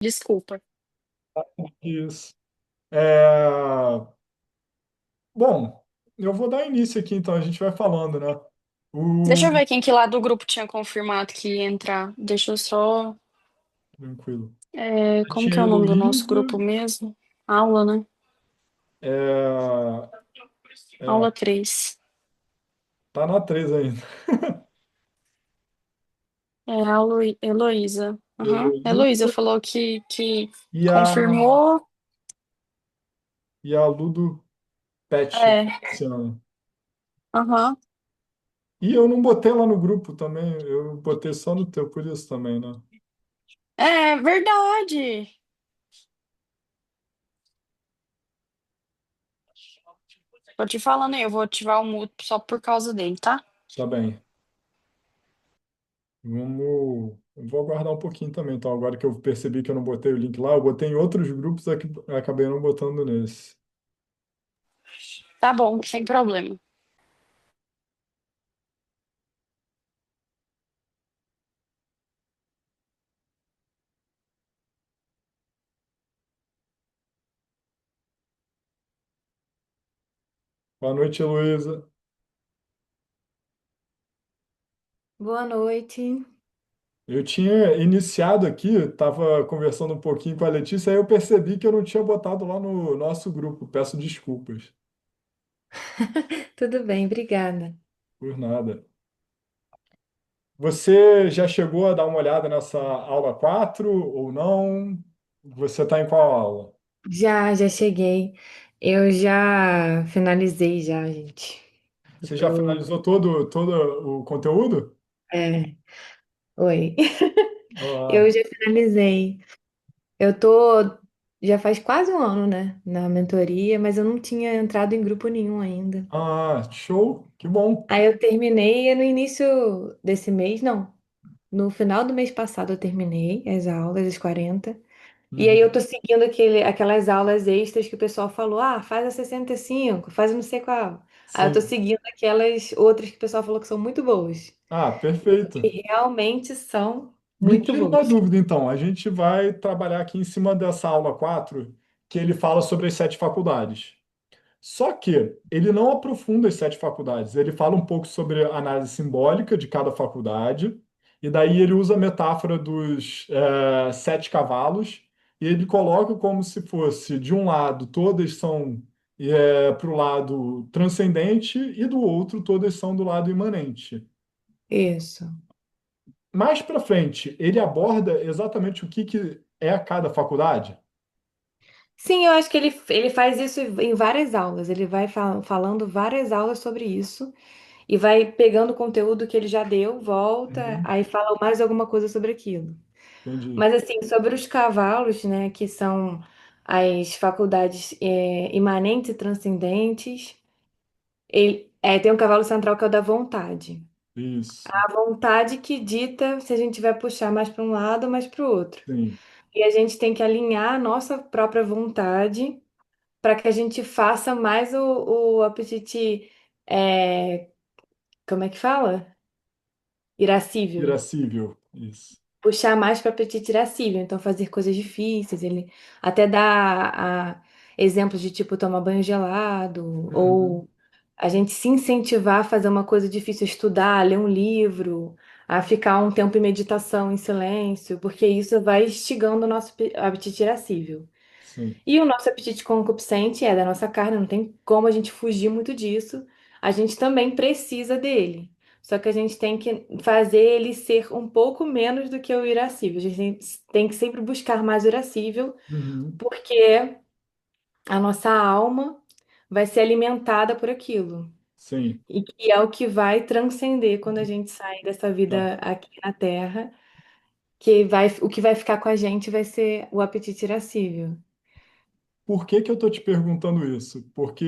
Desculpa. Isso. É, Bom, eu vou dar início aqui, então a gente vai falando, né? Deixa O... eu ver quem que lá do grupo tinha confirmado que ia entrar. Deixa eu só. Tranquilo. A Como tinha que é o nome do nosso Heloísa, grupo mesmo? Aula, né? é... Aula é, 3. tá na 3 ainda. É a Heloísa. Aham. Heloísa Heloísa falou que e confirmou. a Ludo Pet É. Luciano. Aham. E eu não botei lá no grupo também, eu botei só no teu, por isso também, né? É verdade. Tô te falando aí, eu vou ativar o mute só por causa dele, tá? Tá bem. Eu vou aguardar um pouquinho também. Então, agora que eu percebi que eu não botei o link lá, eu botei em outros grupos, acabei não botando nesse. Tá bom, sem problema. Boa noite, Heloísa. Boa noite. Eu tinha iniciado aqui, estava conversando um pouquinho com a Letícia, aí eu percebi que eu não tinha botado lá no nosso grupo. Peço desculpas Tudo bem, obrigada. por nada. Você já chegou a dar uma olhada nessa aula 4 ou não? Você está em qual aula? Já cheguei. Eu já finalizei já, gente. Eu Você já tô, finalizou todo o conteúdo? é, oi. Ah, Eu já finalizei. Eu tô, já faz quase um ano, né, na mentoria, mas eu não tinha entrado em grupo nenhum ainda. show, que bom. Aí eu terminei no início desse mês, não. No final do mês passado eu terminei as aulas, as 40. E aí eu tô Uhum. seguindo aquelas aulas extras que o pessoal falou, ah, faz a 65, faz a não sei qual. Aí eu tô Sim. seguindo aquelas outras que o pessoal falou que são muito boas. Perfeito. E realmente são Me muito tira uma boas. dúvida, então. A gente vai trabalhar aqui em cima dessa aula 4, que ele fala sobre as 7 faculdades. Só que ele não aprofunda as 7 faculdades. Ele fala um pouco sobre a análise simbólica de cada faculdade, e daí ele usa a metáfora dos 7 cavalos, e ele coloca como se fosse, de um lado, todas são para o lado transcendente, e do outro, todas são do lado imanente. Isso. Mais para frente, ele aborda exatamente o que é cada faculdade? Sim, eu acho que ele faz isso em várias aulas. Ele vai falando várias aulas sobre isso e vai pegando o conteúdo que ele já deu, volta, Uhum, aí fala mais alguma coisa sobre aquilo. entendi. Mas assim, sobre os cavalos, né, que são as faculdades imanentes e transcendentes, tem um cavalo central que é o da vontade. Isso, A vontade que dita se a gente vai puxar mais para um lado ou mais para o outro. sim. E a gente tem que alinhar a nossa própria vontade para que a gente faça mais o apetite, é, como é que fala? Irascível. Irascível, isso. Puxar mais para apetite irascível, então fazer coisas difíceis, ele até dá exemplos de tipo tomar banho gelado, Uhum, ou a gente se incentivar a fazer uma coisa difícil, estudar, ler um livro, a ficar um tempo em meditação, em silêncio, porque isso vai instigando o nosso apetite irascível. sim. E o nosso apetite concupiscente é da nossa carne, não tem como a gente fugir muito disso. A gente também precisa dele. Só que a gente tem que fazer ele ser um pouco menos do que o irascível. A gente tem que sempre buscar mais o irascível, Uhum, porque a nossa alma vai ser alimentada por aquilo. sim. E que é o que vai transcender quando a Uhum. gente sai dessa Tá. vida aqui na Terra, o que vai ficar com a gente vai ser o apetite irascível. Por que que eu estou te perguntando isso? Porque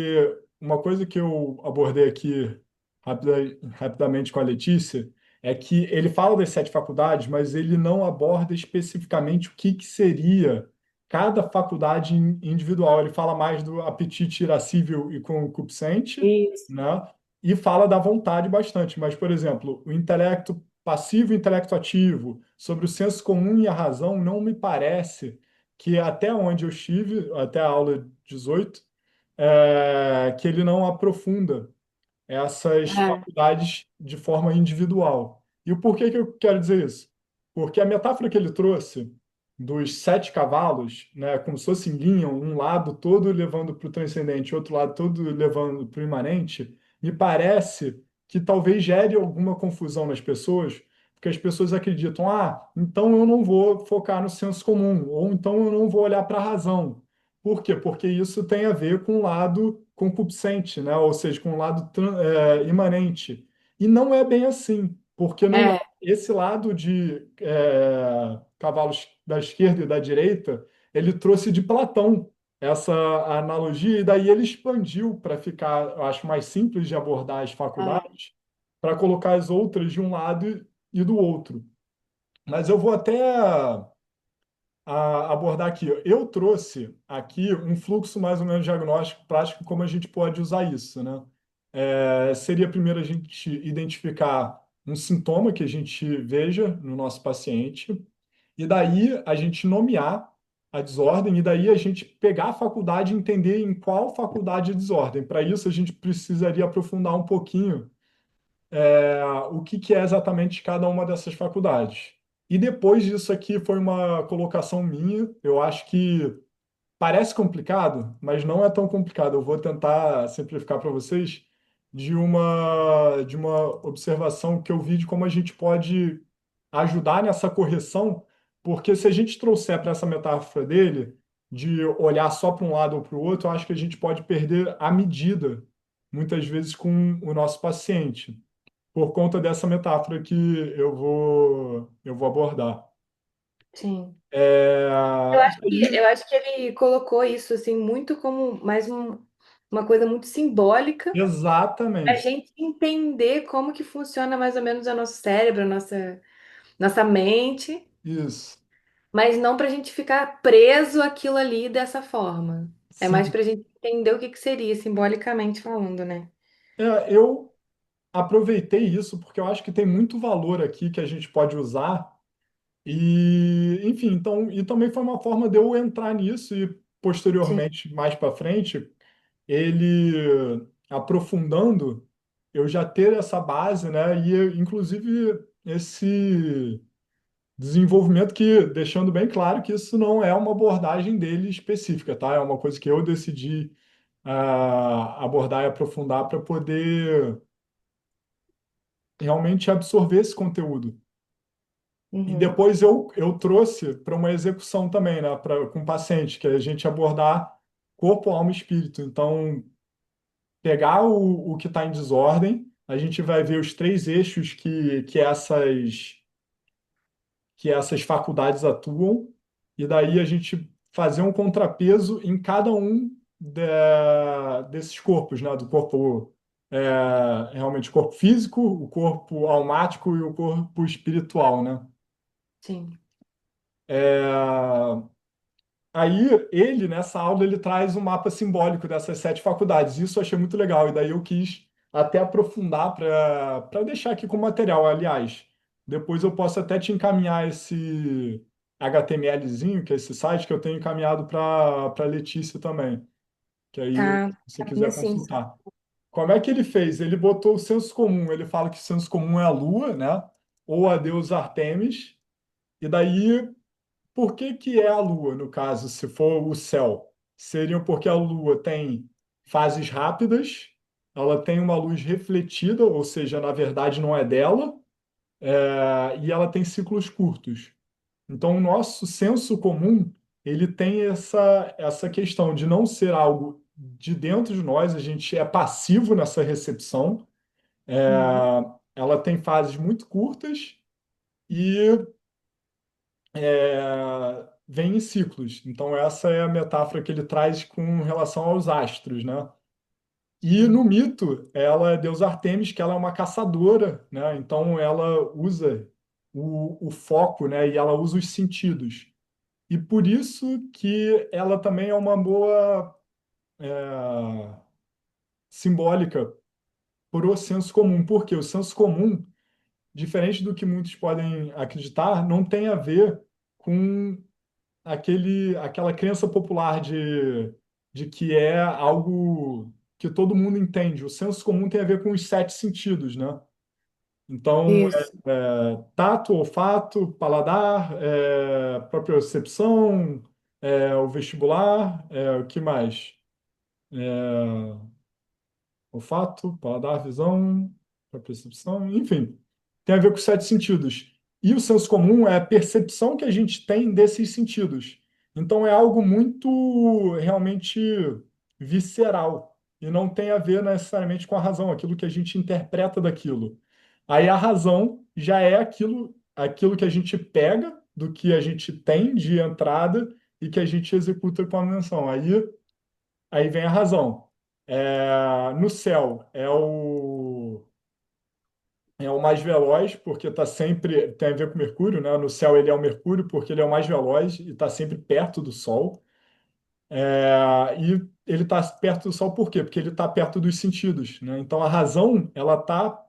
uma coisa que eu abordei aqui rapidamente com a Letícia é que ele fala das 7 faculdades, mas ele não aborda especificamente o que seria cada faculdade individual. Ele fala mais do apetite irascível e concupiscente, Isso. né? E fala da vontade bastante. Mas, por exemplo, o intelecto passivo e o intelecto ativo sobre o senso comum e a razão, não me parece que até onde eu estive, até a aula 18, que ele não aprofunda essas É, faculdades de forma individual. E o porquê que eu quero dizer isso? Porque a metáfora que ele trouxe dos sete cavalos, né, como se fosse em linha, um lado todo levando para o transcendente, outro lado todo levando para o imanente, me parece que talvez gere alguma confusão nas pessoas, porque as pessoas acreditam, então eu não vou focar no senso comum, ou então eu não vou olhar para a razão. Por quê? Porque isso tem a ver com o lado concupiscente, né? Ou seja, com o lado imanente. E não é bem assim, porque não é é, esse lado de cavalos da esquerda e da direita, ele trouxe de Platão essa analogia, e daí ele expandiu para ficar, eu acho, mais simples de abordar as é, faculdades, para colocar as outras de um lado e do outro. Mas eu vou até abordar aqui. Eu trouxe aqui um fluxo mais ou menos diagnóstico prático, como a gente pode usar isso, né? Seria primeiro a gente identificar um sintoma que a gente veja no nosso paciente, e daí a gente nomear a desordem, e daí a gente pegar a faculdade e entender em qual faculdade de desordem. Para isso, a gente precisaria aprofundar um pouquinho o que que é exatamente cada uma dessas faculdades. E depois disso aqui foi uma colocação minha. Eu acho que parece complicado, mas não é tão complicado. Eu vou tentar simplificar para vocês de uma observação que eu vi de como a gente pode ajudar nessa correção, porque se a gente trouxer para essa metáfora dele, de olhar só para um lado ou para o outro, eu acho que a gente pode perder a medida, muitas vezes, com o nosso paciente por conta dessa metáfora que eu vou abordar. sim. É, e Eu aí, acho que ele colocou isso assim muito como uma coisa muito simbólica para a exatamente, gente entender como que funciona mais ou menos o nosso cérebro, nossa mente, isso. mas não para a gente ficar preso àquilo ali dessa forma. É mais Sim. para a gente entender o que que seria simbolicamente falando, né? Eu aproveitei isso porque eu acho que tem muito valor aqui que a gente pode usar. E, enfim, então, e também foi uma forma de eu entrar nisso e Sim. posteriormente, mais para frente, ele aprofundando, eu já ter essa base, né? E inclusive esse desenvolvimento que, deixando bem claro que isso não é uma abordagem dele específica, tá? É uma coisa que eu decidi abordar e aprofundar para poder realmente absorver esse conteúdo. E Uhum. depois eu trouxe para uma execução também, né? Com o paciente, que é a gente abordar corpo, alma e espírito. Então, pegar o que está em desordem, a gente vai ver os três eixos que essas faculdades atuam, e daí a gente fazer um contrapeso em cada um desses corpos, né? Do corpo, realmente, o corpo físico, o corpo almático e o corpo espiritual, né? Sim. É, Aí ele, nessa aula, ele traz um mapa simbólico dessas sete faculdades. Isso eu achei muito legal, e daí eu quis até aprofundar para deixar aqui como material. Aliás, depois eu posso até te encaminhar esse HTMLzinho, que é esse site que eu tenho encaminhado para Letícia também, que aí, Tá. se você Minha quiser sim. consultar. Como é que ele fez? Ele botou o senso comum. Ele fala que o senso comum é a Lua, né? Ou a deusa Artemis. E daí por que que é a Lua, no caso, se for o céu? Seriam porque a Lua tem fases rápidas, ela tem uma luz refletida, ou seja, na verdade não é dela, e ela tem ciclos curtos. Então, o nosso senso comum, ele tem essa questão de não ser algo de dentro de nós, a gente é passivo nessa recepção, Uhum. ela tem fases muito curtas e vem em ciclos. Então, essa é a metáfora que ele traz com relação aos astros, né? E no Sim. mito, ela é deusa Artemis, que ela é uma caçadora, né? Então, ela usa o foco, né? E ela usa os sentidos. E por isso que ela também é uma boa simbólica para o senso comum, porque o senso comum diferente do que muitos podem acreditar, não tem a ver com aquela crença popular de que é algo que todo mundo entende. O senso comum tem a ver com os sete sentidos, né? Então, Isso. tato, olfato, paladar, propriocepção, o vestibular, o que mais? Olfato, paladar, visão, percepção, enfim, tem a ver com os sete sentidos. E o senso comum é a percepção que a gente tem desses sentidos. Então é algo muito realmente visceral e não tem a ver necessariamente com a razão, aquilo que a gente interpreta daquilo. Aí a razão já é aquilo que a gente pega do que a gente tem de entrada e que a gente executa com a menção. Aí vem a razão. No céu é o mais veloz, porque está sempre tem a ver com Mercúrio, né? No céu ele é o Mercúrio porque ele é o mais veloz e está sempre perto do Sol. E ele está perto do Sol por quê? Porque ele está perto dos sentidos, né? Então a razão ela está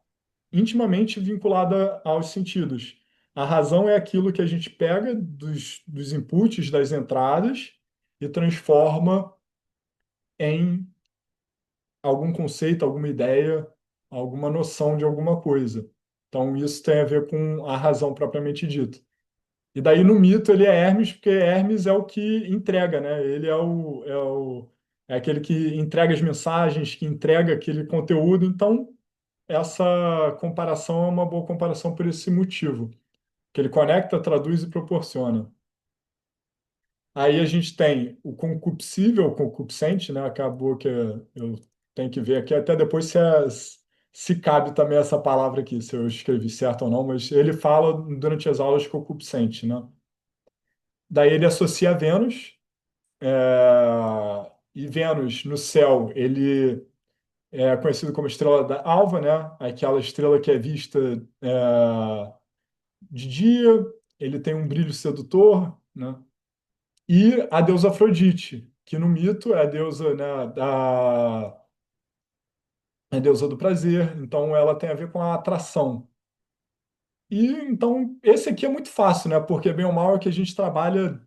intimamente vinculada aos sentidos. A razão é aquilo que a gente pega dos inputs, das entradas e transforma em algum conceito, alguma ideia, alguma noção de alguma coisa. Então, isso tem a ver com a razão propriamente dita. E daí, no mito, ele é Hermes, porque Hermes é o que entrega, né? Ele é aquele que entrega as mensagens, que entrega aquele conteúdo. Então, essa comparação é uma boa comparação por esse motivo, que ele conecta, traduz e proporciona. Aí a gente tem o concupiscível, o concupiscente, né? Acabou que eu tenho que ver aqui, até depois se cabe também essa palavra aqui, se eu escrevi certo ou não, mas ele fala durante as aulas concupiscente, né? Daí ele associa a Vênus, e Vênus no céu, ele é conhecido como estrela da alva, né? Aquela estrela que é vista de dia, ele tem um brilho sedutor, né? E a deusa Afrodite, que no mito é a deusa, né, é a deusa do prazer, então ela tem a ver com a atração. E então esse aqui é muito fácil, né? Porque bem ou mal é que a gente trabalha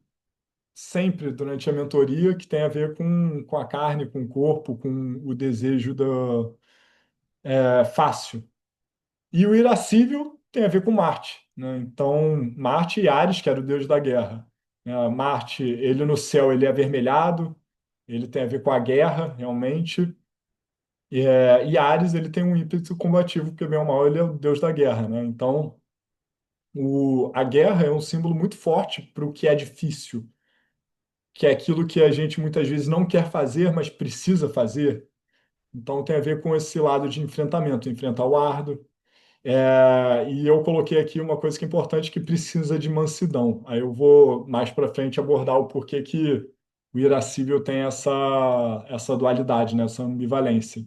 sempre durante a mentoria, que tem a ver com a carne, com o corpo, com o desejo fácil. E o irascível tem a ver com Marte, né? Então, Marte e Ares, que era o deus da guerra. Marte, ele no céu, ele é avermelhado, ele tem a ver com a guerra, realmente. E Ares, ele tem um ímpeto combativo, porque bem ou mal ele é o deus da guerra, né? Então, a guerra é um símbolo muito forte para o que é difícil, que é aquilo que a gente muitas vezes não quer fazer, mas precisa fazer. Então, tem a ver com esse lado de enfrentamento, enfrentar o árduo. E eu coloquei aqui uma coisa que é importante, que precisa de mansidão. Aí eu vou mais para frente abordar o porquê que o irascível tem essa dualidade, né? Essa ambivalência.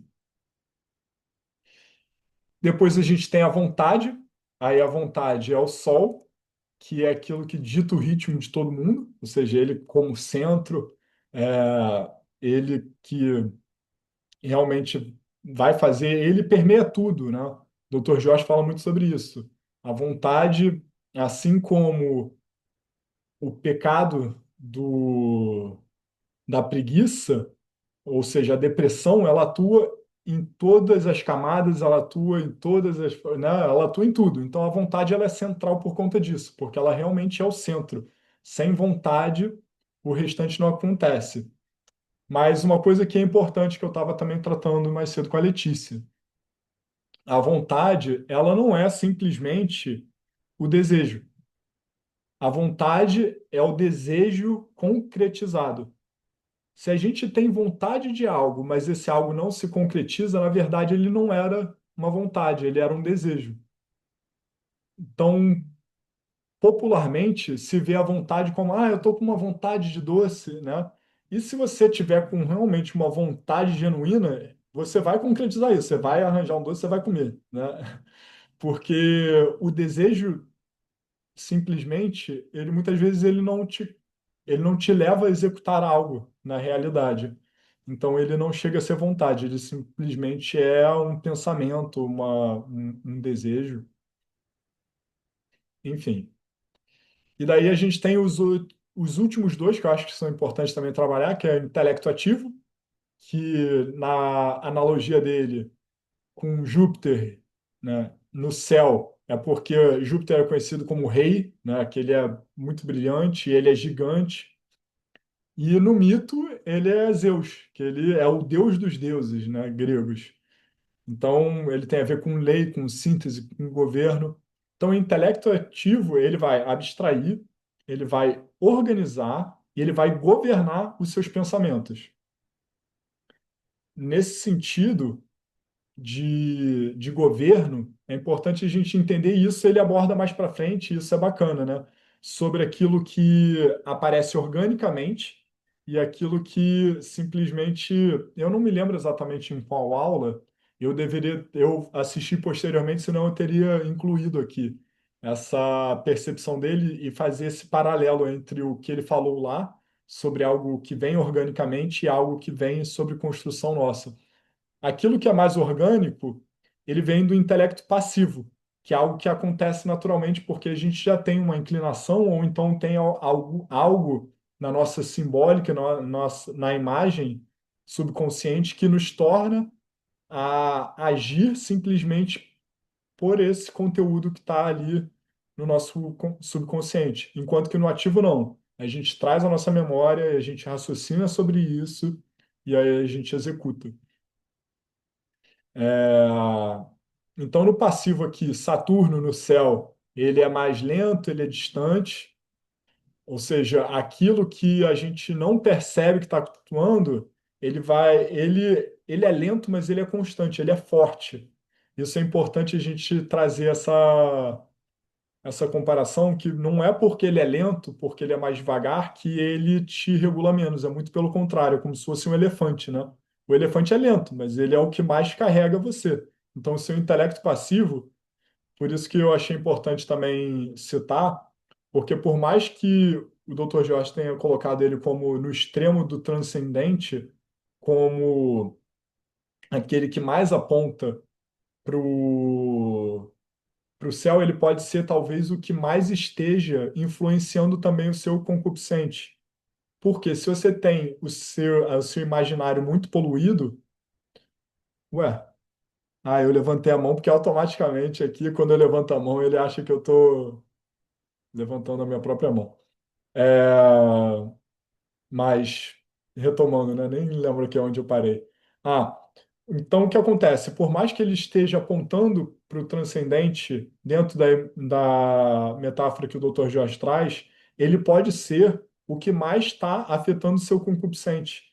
Depois a gente tem a vontade. Aí a vontade é o sol, que é aquilo que dita o ritmo de todo mundo, ou seja, ele como centro, ele que realmente vai fazer, ele permeia tudo, né? O Dr. Jorge fala muito sobre isso. A vontade, assim como o pecado da preguiça, ou seja, a depressão, ela atua em todas as camadas, ela atua em todas as, né? Ela atua em tudo. Então a vontade ela é central por conta disso, porque ela realmente é o centro. Sem vontade, o restante não acontece. Mas uma coisa que é importante que eu estava também tratando mais cedo com a Letícia, a vontade, ela não é simplesmente o desejo. A vontade é o desejo concretizado. Se a gente tem vontade de algo, mas esse algo não se concretiza, na verdade ele não era uma vontade, ele era um desejo. Então, popularmente, se vê a vontade como, eu estou com uma vontade de doce, né? E se você tiver com realmente uma vontade genuína, você vai concretizar isso, você vai arranjar um doce, você vai comer, né? Porque o desejo simplesmente, ele muitas vezes ele não te leva a executar algo na realidade. Então ele não chega a ser vontade, ele simplesmente é um pensamento, um desejo. enfim. E daí a gente tem os últimos dois que eu acho que são importantes também trabalhar, que é o intelecto ativo, que na analogia dele com Júpiter, né, no céu, é porque Júpiter é conhecido como rei, né, que ele é muito brilhante, ele é gigante, e no mito ele é Zeus, que ele é o deus dos deuses, né, gregos. Então ele tem a ver com lei, com síntese, com governo. Então o intelecto ativo, ele vai abstrair, ele vai organizar e ele vai governar os seus pensamentos. Nesse sentido, de governo, é importante a gente entender isso, ele aborda mais para frente, e isso é bacana, né? Sobre aquilo que aparece organicamente e aquilo que simplesmente, eu não me lembro exatamente em qual aula, eu assisti posteriormente, senão eu teria incluído aqui essa percepção dele e fazer esse paralelo entre o que ele falou lá sobre algo que vem organicamente e algo que vem sobre construção nossa. Aquilo que é mais orgânico, ele vem do intelecto passivo, que é algo que acontece naturalmente porque a gente já tem uma inclinação ou então tem algo na nossa simbólica, na imagem subconsciente que nos torna a agir simplesmente por esse conteúdo que está ali no nosso subconsciente. Enquanto que no ativo não. A gente traz a nossa memória, a gente raciocina sobre isso e aí a gente executa. É, Então, no passivo aqui, Saturno no céu, ele é mais lento, ele é distante, ou seja, aquilo que a gente não percebe que está atuando, ele é lento, mas ele é constante, ele é forte. Isso é importante a gente trazer essa comparação, que não é porque ele é lento, porque ele é mais devagar, que ele te regula menos. É muito pelo contrário, é como se fosse um elefante, né? O elefante é lento, mas ele é o que mais carrega você. Então, o seu intelecto passivo, por isso que eu achei importante também citar, porque por mais que o Dr. Jorge tenha colocado ele como no extremo do transcendente, como aquele que mais aponta para o céu, ele pode ser talvez o que mais esteja influenciando também o seu concupiscente. Porque se você tem o seu imaginário muito poluído, ué, eu levantei a mão porque automaticamente aqui, quando eu levanto a mão, ele acha que eu estou levantando a minha própria mão. É, Mas, retomando, né? Nem lembro aqui onde eu parei. Ah, então o que acontece? Por mais que ele esteja apontando para o transcendente dentro da metáfora que o Dr. Jorge traz, ele pode ser o que mais está afetando o seu concupiscente.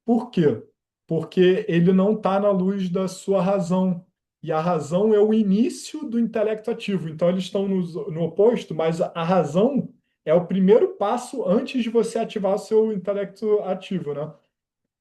Por quê? Porque ele não está na luz da sua razão. E a razão é o início do intelecto ativo. Então, eles estão no oposto, mas a razão é o primeiro passo antes de você ativar o seu intelecto ativo, né?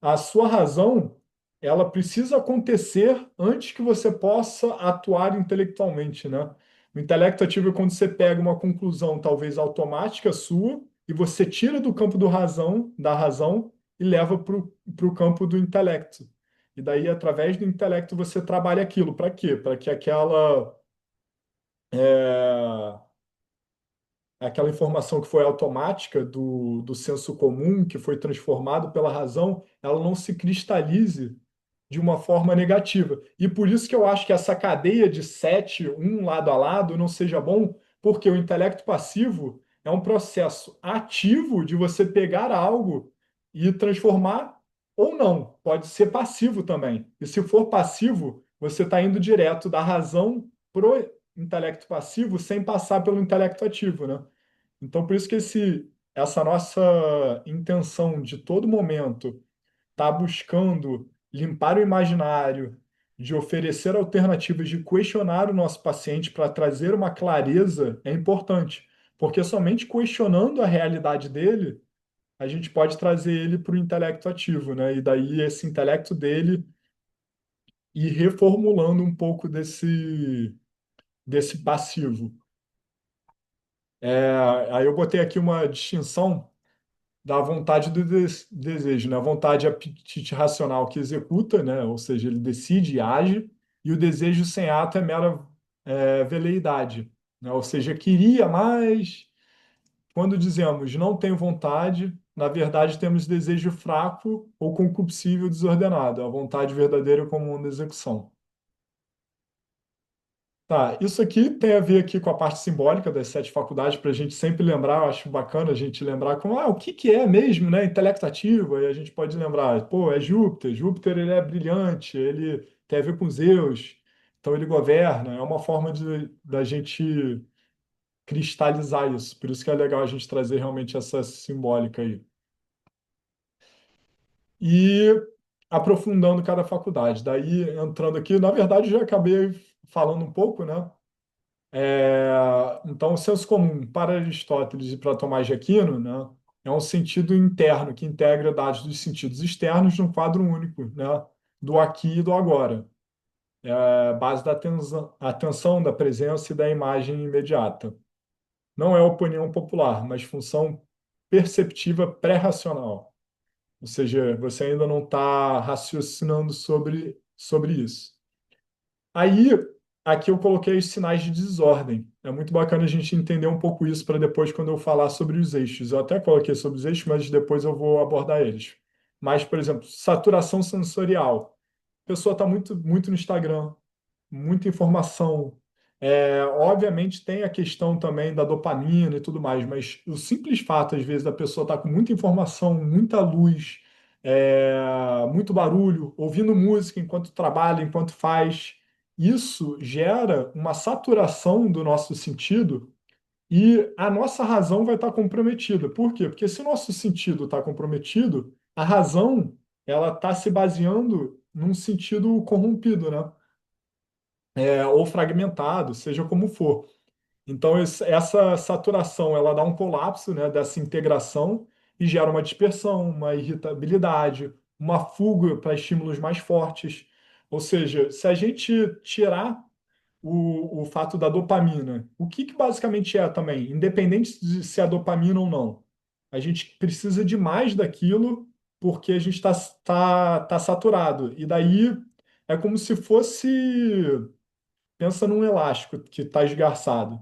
A sua razão, ela precisa acontecer antes que você possa atuar intelectualmente, né? O intelecto ativo é quando você pega uma conclusão talvez automática sua e você tira do campo da razão e leva para o campo do intelecto. E daí, através do intelecto, você trabalha aquilo. Para quê? Para que é, aquela informação que foi automática do senso comum, que foi transformado pela razão, ela não se cristalize de uma forma negativa. E por isso que eu acho que essa cadeia de sete, um lado a lado, não seja bom, porque o intelecto passivo é um processo ativo de você pegar algo e transformar ou não. Pode ser passivo também. E se for passivo, você está indo direto da razão pro intelecto passivo sem passar pelo intelecto ativo, né? Então, por isso que essa nossa intenção de todo momento está buscando limpar o imaginário, de oferecer alternativas, de questionar o nosso paciente para trazer uma clareza é importante, porque somente questionando a realidade dele, a gente pode trazer ele para o intelecto ativo, né? E daí esse intelecto dele ir reformulando um pouco desse passivo. Aí eu botei aqui uma distinção da vontade do desejo, né? A vontade é apetite racional que executa, né? Ou seja, ele decide e age, e o desejo sem ato é mera veleidade. né? Ou seja, queria mais. Quando dizemos não tenho vontade, na verdade temos desejo fraco ou concupiscível desordenado, a vontade verdadeira comum da execução. Tá, isso aqui tem a ver aqui com a parte simbólica das sete faculdades, para a gente sempre lembrar, eu acho bacana a gente lembrar como, o que que é mesmo, né? Intelecto ativo, aí a gente pode lembrar, pô, é Júpiter, Júpiter ele é brilhante, ele tem a ver com Zeus, então ele governa, é uma forma da gente cristalizar isso, por isso que é legal a gente trazer realmente essa simbólica aí. E aprofundando cada faculdade, daí entrando aqui, na verdade já acabei falando um pouco, né? Então, o senso comum para Aristóteles e para Tomás de Aquino, né, é um sentido interno que integra dados dos sentidos externos num quadro único, né, do aqui e do agora. É a base da atenção, da presença e da imagem imediata. Não é opinião popular, mas função perceptiva pré-racional. Ou seja, você ainda não está raciocinando sobre isso. Aí, aqui eu coloquei os sinais de desordem. É muito bacana a gente entender um pouco isso para depois, quando eu falar sobre os eixos. Eu até coloquei sobre os eixos, mas depois eu vou abordar eles. Mas, por exemplo, saturação sensorial. A pessoa está muito no Instagram, muita informação. Obviamente tem a questão também da dopamina e tudo mais, mas o simples fato, às vezes, da pessoa estar com muita informação, muita luz, muito barulho, ouvindo música enquanto trabalha, enquanto faz, isso gera uma saturação do nosso sentido e a nossa razão vai estar comprometida. Por quê? Porque se o nosso sentido está comprometido, a razão ela está se baseando num sentido corrompido, né? Ou fragmentado, seja como for. Então, essa saturação, ela dá um colapso, né, dessa integração e gera uma dispersão, uma irritabilidade, uma fuga para estímulos mais fortes. Ou seja, se a gente tirar o fato da dopamina, o que basicamente é também, independente de se é dopamina ou não, a gente precisa de mais daquilo porque a gente tá saturado. E daí é como se fosse. Pensa num elástico que está esgarçado.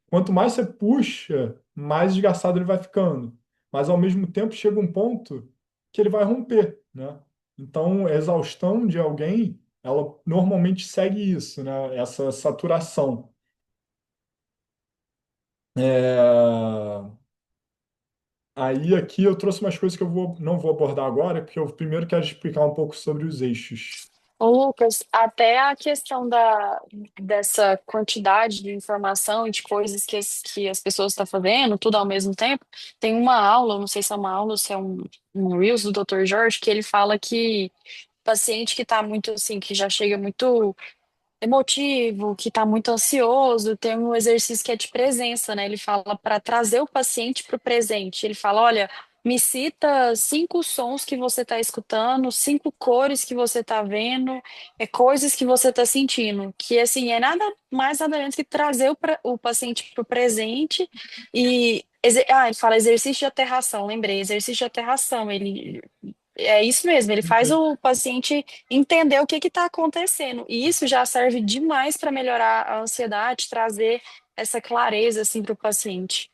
Quanto mais você puxa, mais esgarçado ele vai ficando. Mas ao mesmo tempo chega um ponto que ele vai romper, né? Então, a exaustão de alguém, ela normalmente segue isso, né? Essa saturação. É, Aí aqui eu trouxe umas coisas que não vou abordar agora, porque eu primeiro quero explicar um pouco sobre os eixos. Ô, Lucas, até a questão dessa quantidade de informação e de coisas que as pessoas estão fazendo, tudo ao mesmo tempo, tem uma aula, não sei se é uma aula ou se é um Reels do Dr. Jorge, que ele fala que paciente que está muito assim, que já chega muito emotivo, que está muito ansioso, tem um exercício que é de presença, né? Ele fala para trazer o paciente para o presente. Ele fala, olha, me cita 5 sons que você está escutando, 5 cores que você está vendo, coisas que você está sentindo. Que assim é nada mais nada menos que trazer o paciente para o presente e ele fala exercício de aterração, lembrei, exercício de aterração. Ele é isso mesmo, ele faz o paciente entender o que está acontecendo. E isso já serve demais para melhorar a ansiedade, trazer essa clareza assim para o paciente.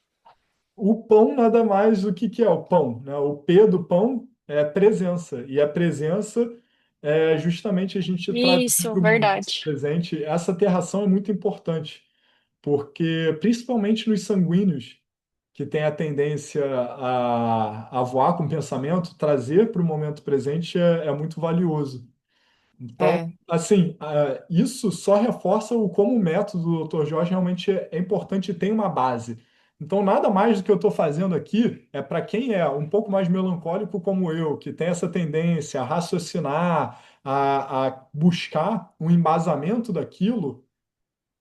O pão nada mais do que é o pão, né? O P do pão é presença, e a presença é justamente a gente trazer Isso, para o momento verdade. presente. Essa aterração é muito importante, porque principalmente nos sanguíneos, que tem a tendência a voar com o pensamento, trazer para o momento presente é muito valioso. Então, É, assim, isso só reforça o como o método do Dr. Jorge realmente é importante e tem uma base. Então, nada mais do que eu estou fazendo aqui é para quem é um pouco mais melancólico como eu, que tem essa tendência a raciocinar, a buscar um embasamento daquilo.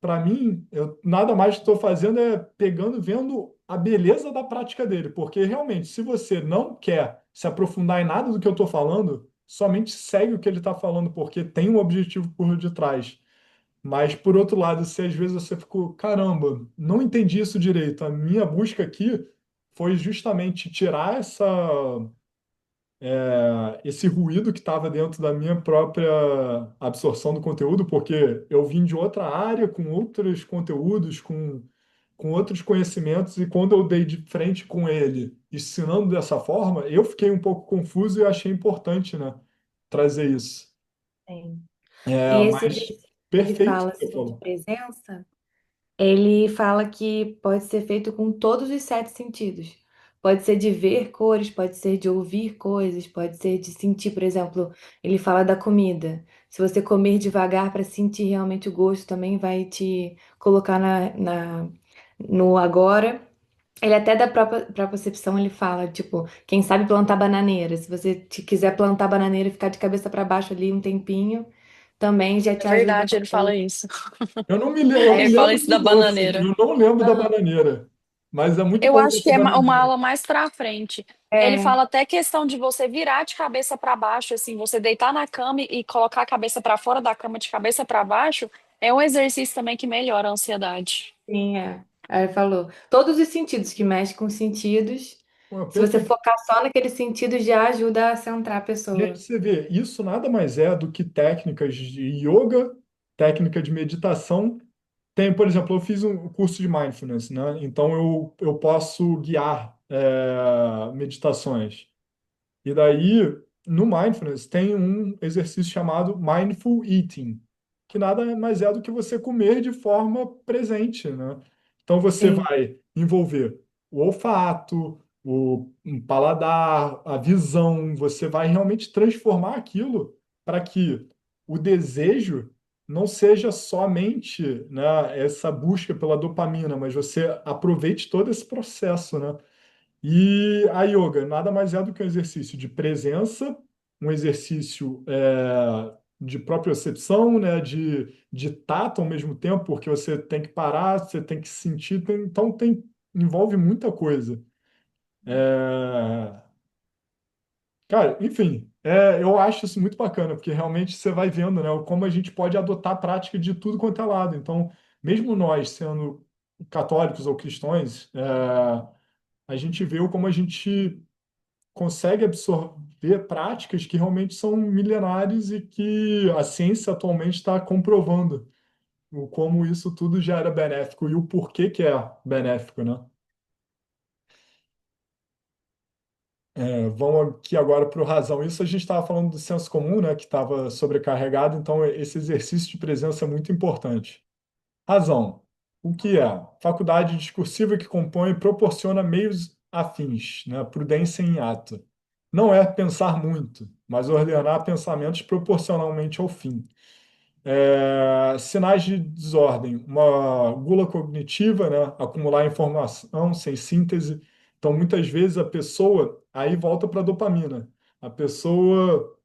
Para mim, eu nada mais que estou fazendo é pegando, vendo a beleza da prática dele, porque realmente, se você não quer se aprofundar em nada do que eu estou falando, somente segue o que ele está falando, porque tem um objetivo por detrás. Mas, por outro lado, se às vezes você ficou, caramba, não entendi isso direito, a minha busca aqui foi justamente tirar esse ruído que estava dentro da minha própria absorção do conteúdo, porque eu vim de outra área, com outros conteúdos, com com outros conhecimentos, e quando eu dei de frente com ele, ensinando dessa forma, eu fiquei um pouco confuso e achei importante, né, trazer isso. Sim. E É, esse mas exercício que ele perfeito o fala que você assim de falou. presença, ele fala que pode ser feito com todos os sete sentidos. Pode ser de ver cores, pode ser de ouvir coisas, pode ser de sentir, por exemplo, ele fala da comida. Se você comer devagar para sentir realmente o gosto, também vai te colocar no agora. Ele até da própria percepção ele fala, tipo, quem sabe plantar bananeira. Se você quiser plantar bananeira e ficar de cabeça para baixo ali um tempinho, também já É te ajuda. verdade, ele fala isso. Eu me Ele fala lembro isso do da doce, bananeira. eu não lembro da Aham. bananeira, mas é muito Eu bom acho que dessa é uma bananeira. aula mais pra frente. Ele É, fala até questão de você virar de cabeça para baixo, assim, você deitar na cama e colocar a cabeça para fora da cama de cabeça para baixo, é um exercício também que melhora a ansiedade. sim, é. Aí ele falou, todos os sentidos que mexem com sentidos, Pô, se você perfeito. focar só naquele sentido, já ajuda a centrar a Gente, pessoa. você vê, isso nada mais é do que técnicas de yoga, técnica de meditação. Tem, por exemplo, eu fiz um curso de mindfulness, né? Então eu posso guiar meditações. E daí, no mindfulness, tem um exercício chamado mindful eating, que nada mais é do que você comer de forma presente, né? Então você Sim, vai envolver o olfato, o paladar, a visão, você vai realmente transformar aquilo para que o desejo não seja somente, né, essa busca pela dopamina, mas você aproveite todo esse processo, né? E a yoga nada mais é do que um exercício de presença, um exercício de propriocepção, né, de tato ao mesmo tempo, porque você tem que parar, você tem que sentir, então envolve muita coisa. É, cara, enfim, eu acho isso muito bacana, porque realmente você vai vendo, né, como a gente pode adotar a prática de tudo quanto é lado. Então, mesmo nós sendo católicos ou cristãos, a gente vê como a gente consegue absorver práticas que realmente são milenares e que a ciência atualmente está comprovando o como isso tudo já era benéfico e o porquê que é benéfico, né? Vamos aqui agora para o razão. Isso a gente estava falando do senso comum, né, que estava sobrecarregado, então esse exercício de presença é muito importante. Razão. O que é? Faculdade discursiva que compõe e proporciona meios afins, né? Prudência em ato. Não é pensar muito, mas ordenar pensamentos proporcionalmente ao fim. Sinais de desordem, uma gula cognitiva, né? Acumular informação sem síntese. Então, muitas vezes a pessoa aí volta para a dopamina. A pessoa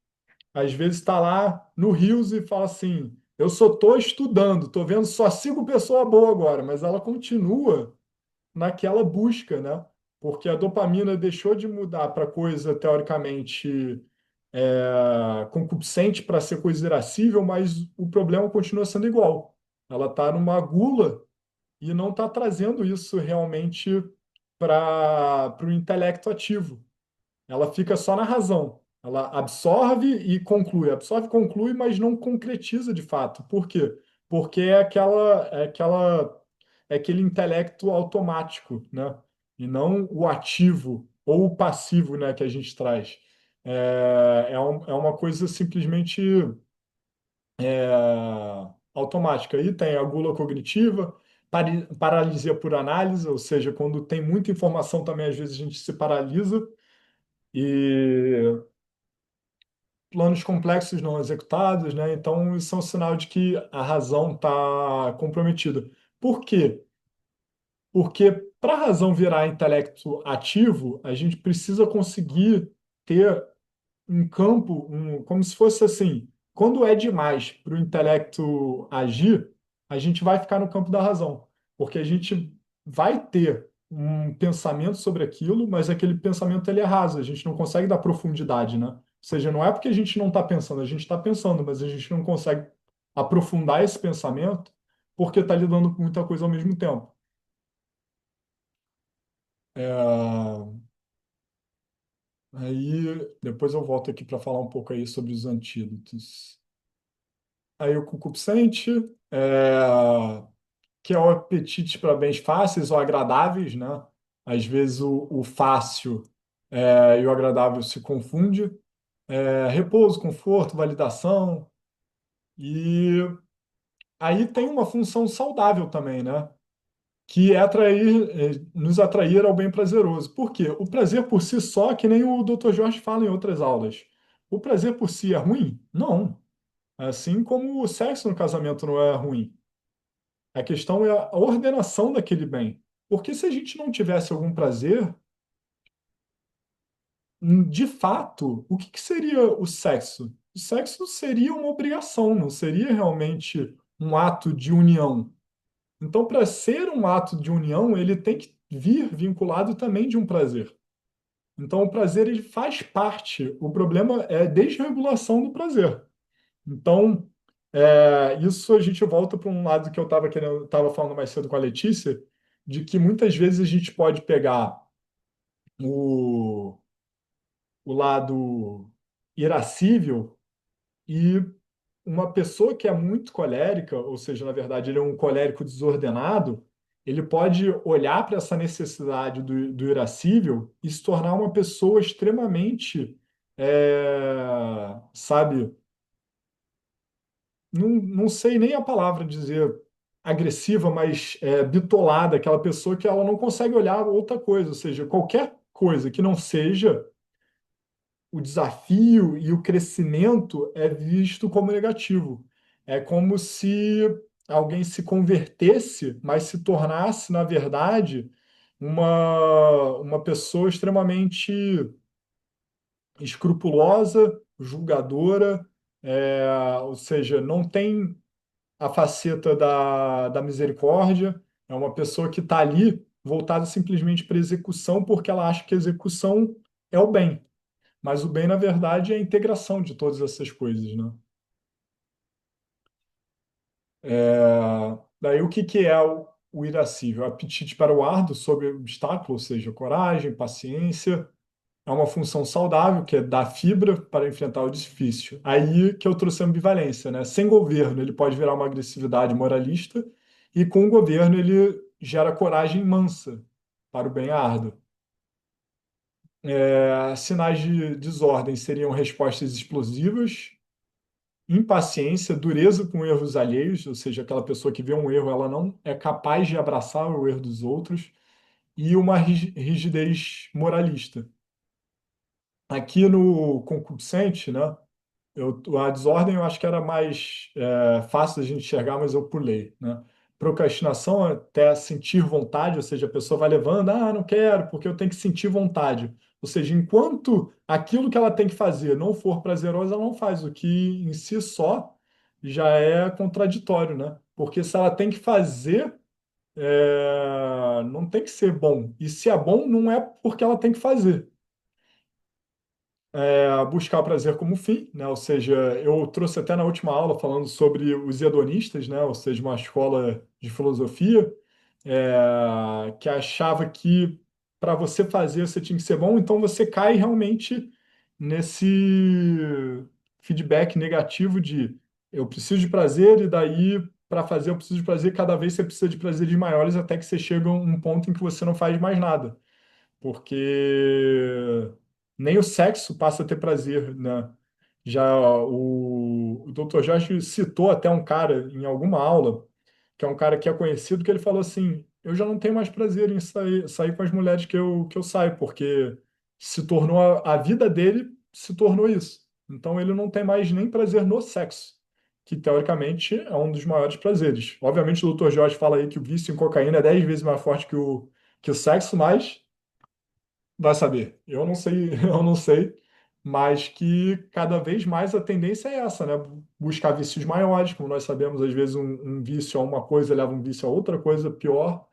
às vezes está lá no Rios e fala assim: eu só estou estudando, estou vendo só cinco pessoas boas agora, mas ela continua naquela busca, né? Porque a dopamina deixou de mudar para coisa teoricamente concupiscente para ser coisa irascível, mas o problema continua sendo igual. Ela está numa gula e não está trazendo isso realmente para o intelecto ativo. Ela fica só na razão. Ela absorve e conclui, mas não concretiza de fato. Por quê? Porque é aquele intelecto automático, né? E não o ativo ou o passivo, né, que a gente traz. É uma coisa simplesmente automática. Aí tem a gula cognitiva, paralisia por análise, ou seja, quando tem muita informação também, às vezes a gente se paralisa. E planos complexos não executados, né? Então, isso é um sinal de que a razão está comprometida. Por quê? Porque para a razão virar intelecto ativo, a gente precisa conseguir ter um campo, como se fosse assim, quando é demais para o intelecto agir, a gente vai ficar no campo da razão, porque a gente vai ter um pensamento sobre aquilo, mas aquele pensamento ele é raso, a gente não consegue dar profundidade, né? Ou seja, não é porque a gente não está pensando, a gente está pensando, mas a gente não consegue aprofundar esse pensamento porque está lidando com muita coisa ao mesmo tempo. É, Aí depois eu volto aqui para falar um pouco aí sobre os antídotos. Aí o concupiscente, que é o apetite para bens fáceis ou agradáveis, né? Às vezes o fácil e o agradável se confunde. Repouso, conforto, validação. E aí tem uma função saudável também, né? Que é nos atrair ao bem prazeroso. Por quê? O prazer por si só, que nem o Dr. Jorge fala em outras aulas. O prazer por si é ruim? Não. Assim como o sexo no casamento não é ruim. A questão é a ordenação daquele bem. Porque se a gente não tivesse algum prazer, de fato, o que que seria o sexo? O sexo seria uma obrigação, não seria realmente um ato de união. Então, para ser um ato de união, ele tem que vir vinculado também de um prazer. Então, o prazer ele faz parte. O problema é a desregulação do prazer. Então, isso a gente volta para um lado que eu estava falando mais cedo com a Letícia, de que muitas vezes a gente pode pegar o, o lado irascível e uma pessoa que é muito colérica, ou seja, na verdade, ele é um colérico desordenado, ele pode olhar para essa necessidade do irascível e se tornar uma pessoa extremamente, sabe, não sei nem a palavra dizer agressiva, mas bitolada, aquela pessoa que ela não consegue olhar outra coisa, ou seja, qualquer coisa que não seja o desafio e o crescimento é visto como negativo. É como se alguém se convertesse, mas se tornasse, na verdade, uma pessoa extremamente escrupulosa, julgadora, ou seja, não tem a faceta da misericórdia, é uma pessoa que está ali voltada simplesmente para execução, porque ela acha que a execução é o bem. Mas o bem, na verdade, é a integração de todas essas coisas, né? Daí, o que que é o irascível? Apetite para o árduo sob obstáculo, ou seja, coragem, paciência. É uma função saudável, que é dar fibra para enfrentar o difícil. Aí que eu trouxe a ambivalência, né? Sem governo, ele pode virar uma agressividade moralista, e com o governo, ele gera coragem mansa para o bem árduo. Sinais de desordem seriam respostas explosivas, impaciência, dureza com erros alheios, ou seja, aquela pessoa que vê um erro, ela não é capaz de abraçar o erro dos outros, e uma rigidez moralista. Aqui no concupiscente, né, a desordem eu acho que era mais fácil da gente enxergar, mas eu pulei, né? Procrastinação é até sentir vontade, ou seja, a pessoa vai levando, não quero, porque eu tenho que sentir vontade. Ou seja, enquanto aquilo que ela tem que fazer não for prazeroso, ela não faz, o que em si só já é contraditório, né? Porque se ela tem que fazer, não tem que ser bom. E se é bom, não é porque ela tem que fazer. Buscar o prazer como fim, né? Ou seja, eu trouxe até na última aula falando sobre os hedonistas, né? Ou seja, uma escola de filosofia que achava que para você fazer você tinha que ser bom, então você cai realmente nesse feedback negativo de eu preciso de prazer e daí para fazer eu preciso de prazer, cada vez você precisa de prazeres maiores até que você chega a um ponto em que você não faz mais nada porque nem o sexo passa a ter prazer, né? Já o Dr. Jorge citou até um cara em alguma aula, que é um cara que é conhecido, que ele falou assim: eu já não tenho mais prazer em sair com as mulheres que eu saio, porque se tornou a vida dele se tornou isso. Então ele não tem mais nem prazer no sexo, que teoricamente é um dos maiores prazeres. Obviamente o Dr. Jorge fala aí que o vício em cocaína é 10 vezes mais forte que o sexo, mas vai saber. Eu não sei, eu não sei, mas que cada vez mais a tendência é essa, né? Buscar vícios maiores, como nós sabemos, às vezes um vício a uma coisa leva um vício a outra coisa pior,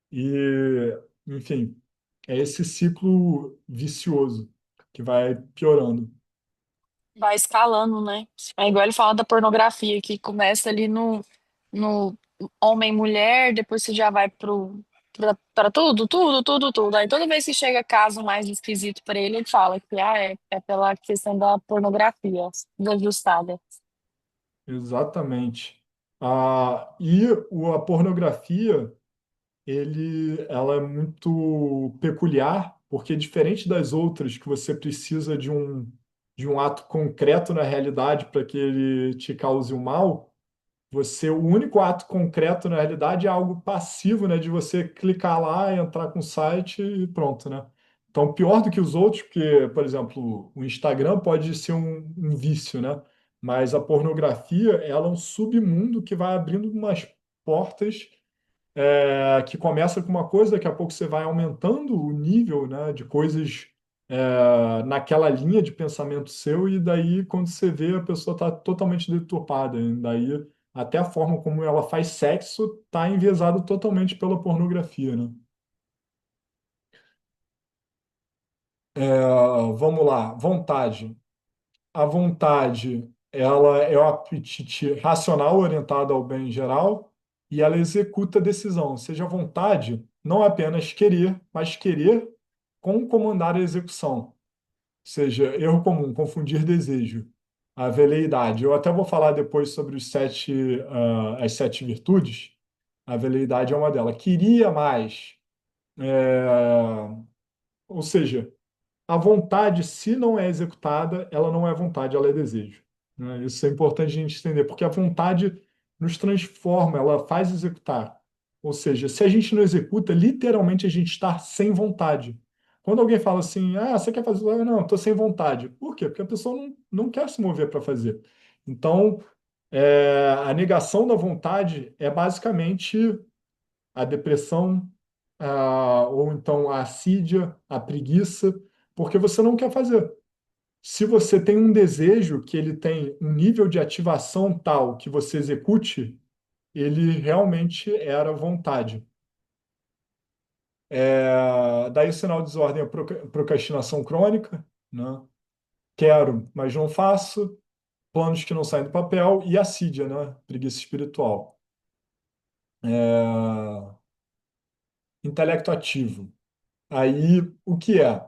e, enfim, é esse ciclo vicioso que vai piorando. Vai escalando, né? É igual ele fala da pornografia, que começa ali no homem-mulher, depois você já vai pra tudo, tudo, tudo, tudo. Aí toda vez que chega caso mais esquisito pra ele, ele fala que é pela questão da pornografia desajustada. Exatamente. A pornografia, ela é muito peculiar, porque diferente das outras, que você precisa de um ato concreto na realidade para que ele te cause o mal, o único ato concreto na realidade é algo passivo, né, de você clicar lá, entrar com o site e pronto, né? Então, pior do que os outros, porque, por exemplo, o Instagram pode ser um vício, né? Mas a pornografia, ela é um submundo que vai abrindo umas portas, que começa com uma coisa, daqui a pouco você vai aumentando o nível, né, de coisas, naquela linha de pensamento seu, e daí, quando você vê, a pessoa está totalmente deturpada. E daí, até a forma como ela faz sexo está enviesado totalmente pela pornografia, né? Vamos lá, vontade. A vontade, ela é o apetite racional orientado ao bem em geral, e ela executa a decisão. Ou seja, a vontade não é apenas querer, mas querer com comandar a execução. Ou seja, erro comum, confundir desejo. A veleidade. Eu até vou falar depois sobre as 7 virtudes. A veleidade é uma delas. Queria mais. É, Ou seja, a vontade, se não é executada, ela não é vontade, ela é desejo. Né? Isso é importante a gente entender, porque a vontade nos transforma, ela faz executar. Ou seja, se a gente não executa, literalmente a gente está sem vontade. Quando alguém fala assim, você quer fazer? Não, estou sem vontade. Por quê? Porque a pessoa não quer se mover para fazer. Então, a negação da vontade é basicamente a depressão, ou então a assídia, a preguiça, porque você não quer fazer. Se você tem um desejo que ele tem um nível de ativação tal que você execute, ele realmente era vontade. Daí o sinal de desordem é a procrastinação crônica, né? Quero, mas não faço, planos que não saem do papel, e assídia, né? Preguiça espiritual. É, Intelecto ativo. Aí, o que é?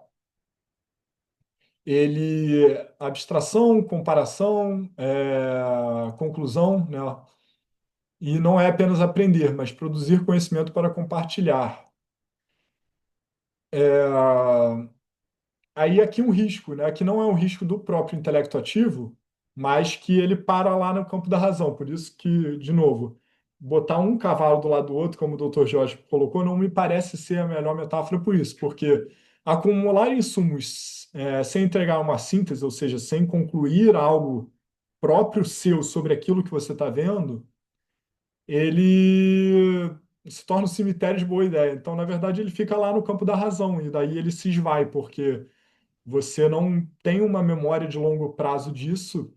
Abstração, comparação, conclusão, né? E não é apenas aprender, mas produzir conhecimento para compartilhar. Aí aqui um risco, né? Que não é um risco do próprio intelecto ativo, mas que ele para lá no campo da razão. Por isso que, de novo, botar um cavalo do lado do outro, como o Dr. Jorge colocou, não me parece ser a melhor metáfora por isso, porque acumular insumos, sem entregar uma síntese, ou seja, sem concluir algo próprio seu sobre aquilo que você está vendo, ele se torna um cemitério de boa ideia. Então, na verdade, ele fica lá no campo da razão, e daí ele se esvai, porque você não tem uma memória de longo prazo disso,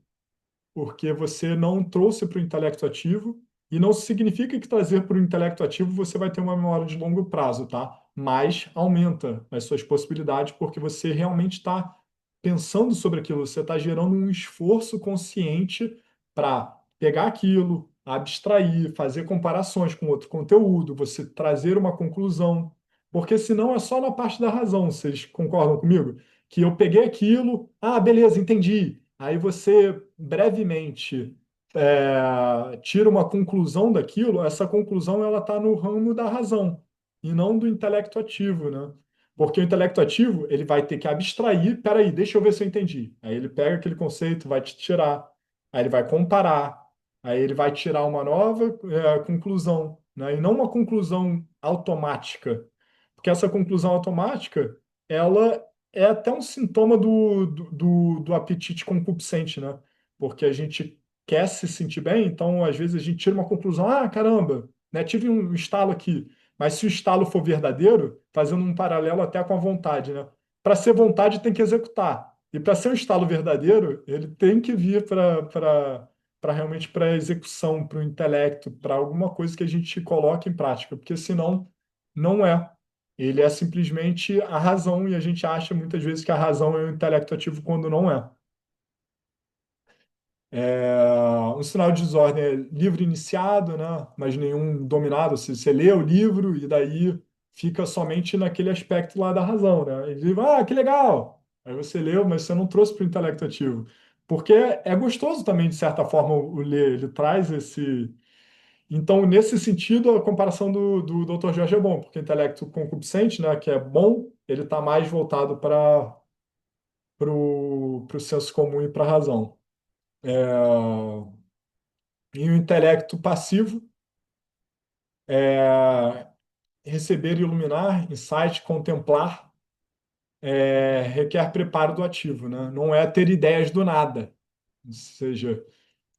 porque você não trouxe para o intelecto ativo, e não significa que trazer para o intelecto ativo você vai ter uma memória de longo prazo, tá? Mas aumenta as suas possibilidades, porque você realmente está pensando sobre aquilo, você está gerando um esforço consciente para pegar aquilo, abstrair, fazer comparações com outro conteúdo, você trazer uma conclusão, porque senão é só na parte da razão, vocês concordam comigo? Que eu peguei aquilo, beleza, entendi. Aí você brevemente tira uma conclusão daquilo, essa conclusão ela está no ramo da razão e não do intelecto ativo, né? Porque o intelecto ativo, ele vai ter que abstrair, peraí, deixa eu ver se eu entendi. Aí ele pega aquele conceito, vai te tirar, aí ele vai comparar, aí ele vai tirar uma nova conclusão, né? E não uma conclusão automática. Porque essa conclusão automática, ela é até um sintoma do apetite concupiscente, né? Porque a gente quer se sentir bem, então às vezes a gente tira uma conclusão, caramba, né? Tive um estalo aqui. Mas se o estalo for verdadeiro, fazendo um paralelo até com a vontade, né? Para ser vontade, tem que executar. E para ser um estalo verdadeiro, ele tem que vir para realmente para a execução, para o intelecto, para alguma coisa que a gente coloque em prática, porque senão não é. Ele é simplesmente a razão, e a gente acha muitas vezes que a razão é o intelecto ativo quando não é. Um sinal de desordem é livro iniciado, né? Mas nenhum dominado. Você lê o livro e daí fica somente naquele aspecto lá da razão, né? Ele diz, que legal! Aí você leu, mas você não trouxe para o intelecto ativo. Porque é gostoso também, de certa forma, o ler. Ele traz Então, nesse sentido, a comparação do Dr. Jorge é bom, porque o intelecto concupiscente, né, que é bom, ele está mais voltado para o senso comum e para a razão. É, e o intelecto passivo é receber e iluminar, insight, contemplar, requer preparo do ativo, né? Não é ter ideias do nada, ou seja,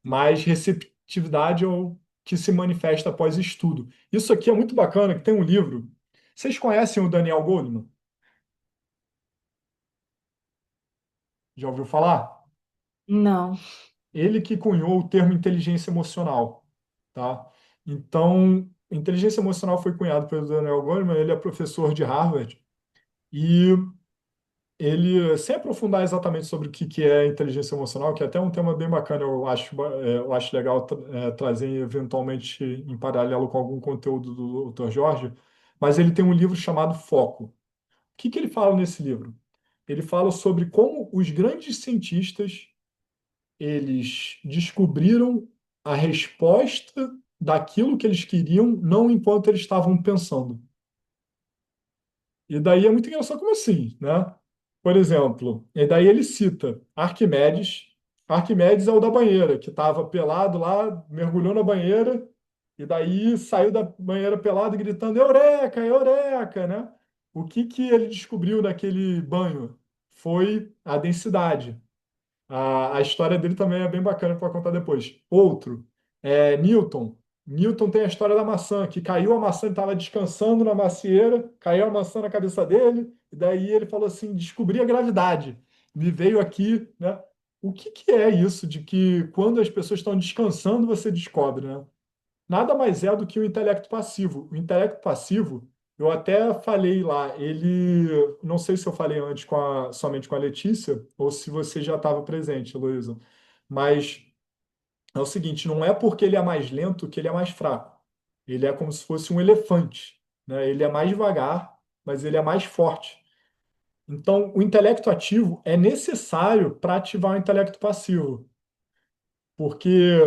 mais receptividade ao que se manifesta após estudo. Isso aqui é muito bacana, que tem um livro. Vocês conhecem o Daniel Goleman? Já ouviu falar? Não. Ele que cunhou o termo inteligência emocional, tá? Então, inteligência emocional foi cunhado pelo Daniel Goleman, ele é professor de Harvard e ele, sem aprofundar exatamente sobre o que é inteligência emocional, que é até um tema bem bacana, eu acho legal trazer eventualmente em paralelo com algum conteúdo do Dr. Jorge, mas ele tem um livro chamado Foco. O que ele fala nesse livro? Ele fala sobre como os grandes cientistas eles descobriram a resposta daquilo que eles queriam, não enquanto eles estavam pensando. E daí é muito engraçado como assim, né? Por exemplo, e daí ele cita Arquimedes. Arquimedes é o da banheira, que estava pelado lá, mergulhou na banheira, e daí saiu da banheira pelado gritando Eureka, Eureka, né? O que ele descobriu naquele banho? Foi a densidade. A história dele também é bem bacana para contar depois. Outro, Newton. Newton tem a história da maçã, que caiu a maçã, ele estava descansando na macieira, caiu a maçã na cabeça dele, e daí ele falou assim: descobri a gravidade, me veio aqui, né? O que é isso de que quando as pessoas estão descansando, você descobre, né? Nada mais é do que o intelecto passivo. O intelecto passivo, eu até falei lá, ele, não sei se eu falei antes somente com a Letícia, ou se você já estava presente, Heloísa, mas é o seguinte, não é porque ele é mais lento que ele é mais fraco. Ele é como se fosse um elefante, né? Ele é mais devagar, mas ele é mais forte. Então, o intelecto ativo é necessário para ativar o intelecto passivo. Porque,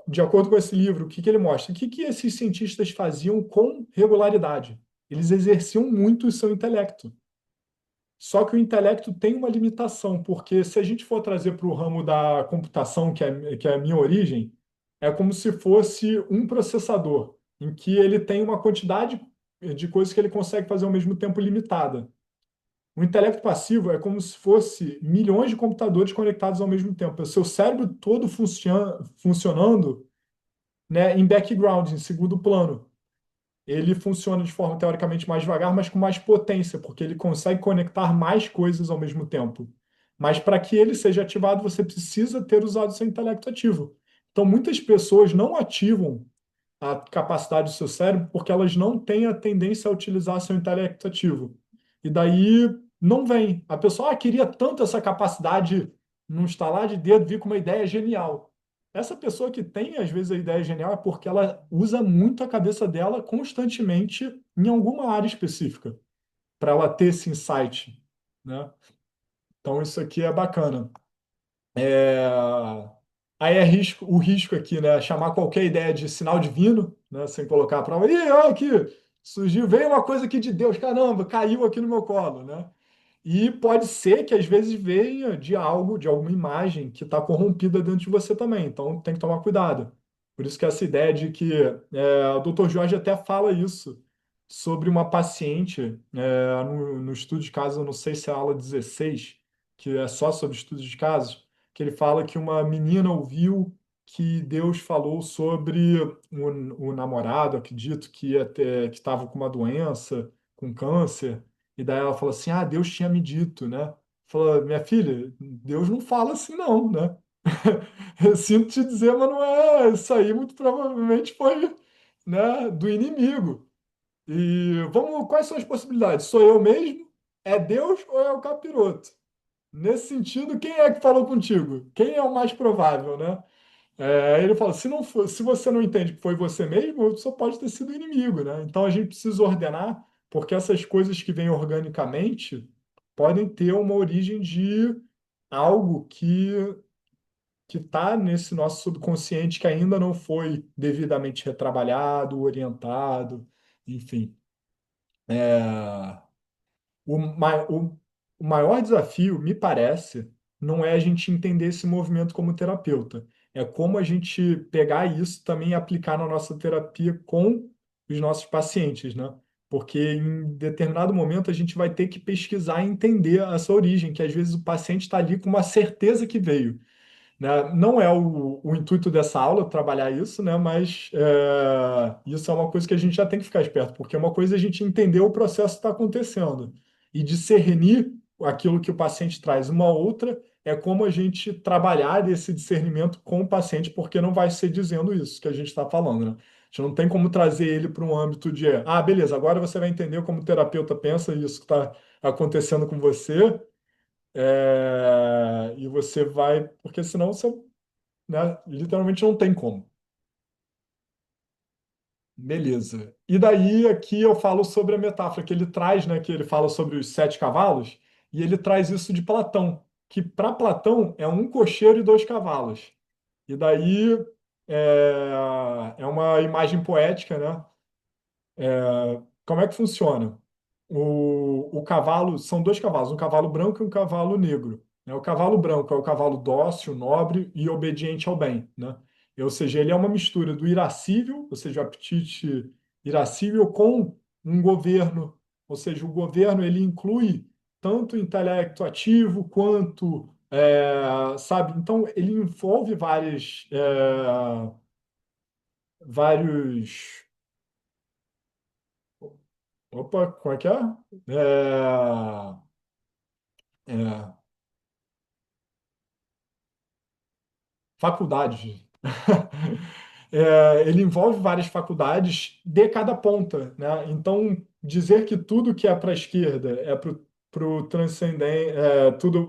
de acordo com esse livro, o que ele mostra? O que esses cientistas faziam com regularidade? Eles exerciam muito o seu intelecto. Só que o intelecto tem uma limitação, porque se a gente for trazer para o ramo da computação, que é a minha origem, é como se fosse um processador, em que ele tem uma quantidade de coisas que ele consegue fazer ao mesmo tempo limitada. O intelecto passivo é como se fosse milhões de computadores conectados ao mesmo tempo. É o seu cérebro todo funcionando, né, em background, em segundo plano. Ele funciona de forma teoricamente mais devagar, mas com mais potência, porque ele consegue conectar mais coisas ao mesmo tempo. Mas para que ele seja ativado, você precisa ter usado seu intelecto ativo. Então, muitas pessoas não ativam a capacidade do seu cérebro porque elas não têm a tendência a utilizar seu intelecto ativo. E daí não vem. A pessoa queria tanto essa capacidade, num estalar de dedo, vir com uma ideia genial. Essa pessoa que tem, às vezes, a ideia genial é porque ela usa muito a cabeça dela constantemente em alguma área específica, para ela ter esse insight, né? Então, isso aqui é bacana. É, Aí é o risco aqui, né? Chamar qualquer ideia de sinal divino, né? Sem colocar a prova. Ih, olha aqui, surgiu, veio uma coisa aqui de Deus, caramba, caiu aqui no meu colo, né? E pode ser que às vezes venha de algo, de alguma imagem que está corrompida dentro de você também. Então tem que tomar cuidado. Por isso que essa ideia de que o Dr. Jorge até fala isso sobre uma paciente no estudo de casos, eu não sei se é a aula 16, que é só sobre estudos de casos, que ele fala que uma menina ouviu que Deus falou sobre o namorado, acredito que estava com uma doença, com câncer. E daí ela falou assim: Ah, Deus tinha me dito, né? Falou, minha filha, Deus não fala assim, não, né? Eu sinto te dizer, mas não é. Isso aí muito provavelmente foi, né, do inimigo. E vamos, quais são as possibilidades? Sou eu mesmo? É Deus ou é o capiroto? Nesse sentido, quem é que falou contigo? Quem é o mais provável, né? Ele fala, se não for, se você não entende que foi você mesmo, só pode ter sido o inimigo, né? Então a gente precisa ordenar, porque essas coisas que vêm organicamente podem ter uma origem de algo que está nesse nosso subconsciente que ainda não foi devidamente retrabalhado, orientado, enfim. É, o maior desafio, me parece, não é a gente entender esse movimento como terapeuta, é como a gente pegar isso também e aplicar na nossa terapia com os nossos pacientes, né? Porque em determinado momento a gente vai ter que pesquisar e entender essa origem, que às vezes o paciente está ali com uma certeza que veio, né? Não é o intuito dessa aula trabalhar isso, né? Mas isso é uma coisa que a gente já tem que ficar esperto, porque uma coisa é a gente entender o processo que está acontecendo e discernir aquilo que o paciente traz. Uma outra é como a gente trabalhar esse discernimento com o paciente, porque não vai ser dizendo isso que a gente está falando, né? A gente não tem como trazer ele para um âmbito de, beleza, agora você vai entender como o terapeuta pensa isso que está acontecendo com você, e você vai, porque senão você, né, literalmente não tem como. Beleza. E daí aqui eu falo sobre a metáfora que ele traz, né, que ele fala sobre os sete cavalos, e ele traz isso de Platão, que para Platão é um cocheiro e dois cavalos. E daí é uma imagem poética, né? Como é que funciona? O cavalo, são dois cavalos, um cavalo branco e um cavalo negro, né? O cavalo branco é o cavalo dócil, nobre e obediente ao bem, né? Ou seja, ele é uma mistura do irascível, ou seja, o apetite irascível com um governo, ou seja, o governo ele inclui tanto o intelecto ativo quanto, sabe? Então, ele envolve vários. Opa, como é que é? É, faculdades. Ele envolve várias faculdades de cada ponta, né? Então, dizer que tudo que é para a esquerda é para o transcendente, tudo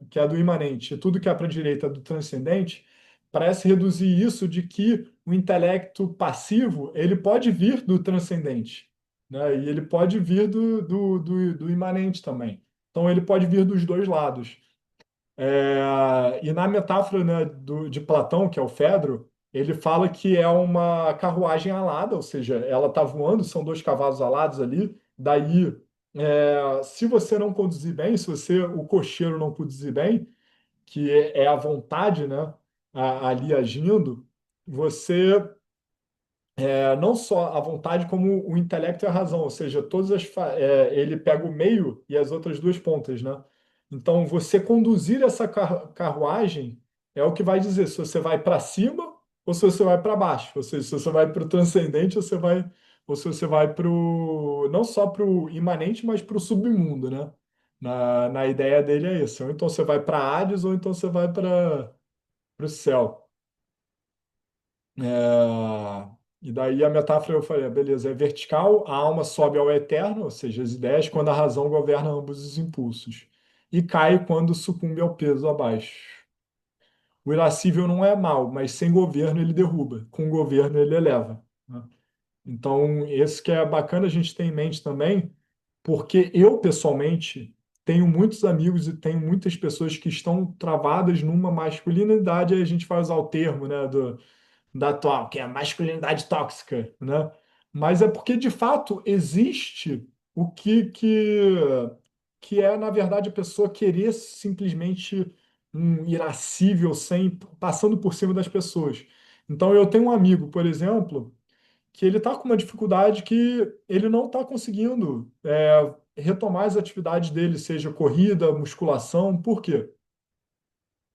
que é do imanente, tudo que é para a direita é do transcendente, parece reduzir isso de que o intelecto passivo ele pode vir do transcendente, né? E ele pode vir do imanente também. Então, ele pode vir dos dois lados. E na metáfora, né, de Platão, que é o Fedro, ele fala que é uma carruagem alada, ou seja, ela está voando, são dois cavalos alados ali. Daí, se você não conduzir bem, se você, o cocheiro, não conduzir bem, que é a vontade, né, ali agindo, você não só a vontade, como o intelecto e a razão, ou seja, ele pega o meio e as outras duas pontas, né? Então, você conduzir essa carruagem é o que vai dizer se você vai para cima ou se você vai para baixo, ou seja, se você vai para o transcendente ou se você vai para não só para o imanente, mas para o submundo, né? Na ideia dele é isso. Ou então você vai para Hades, ou então você vai para o céu. E daí a metáfora eu falei, beleza, é vertical, a alma sobe ao eterno, ou seja, as ideias, quando a razão governa ambos os impulsos, e cai quando sucumbe ao peso abaixo. O irascível não é mal, mas sem governo ele derruba, com governo ele eleva, né? Então, esse que é bacana a gente ter em mente também, porque eu, pessoalmente, tenho muitos amigos e tenho muitas pessoas que estão travadas numa masculinidade, aí a gente vai usar o termo, né, da atual, que é a masculinidade tóxica, né? Mas é porque, de fato, existe o que é, na verdade, a pessoa querer simplesmente um irascível, sem, passando por cima das pessoas. Então, eu tenho um amigo, por exemplo, que ele está com uma dificuldade que ele não está conseguindo retomar as atividades dele, seja corrida, musculação. Por quê?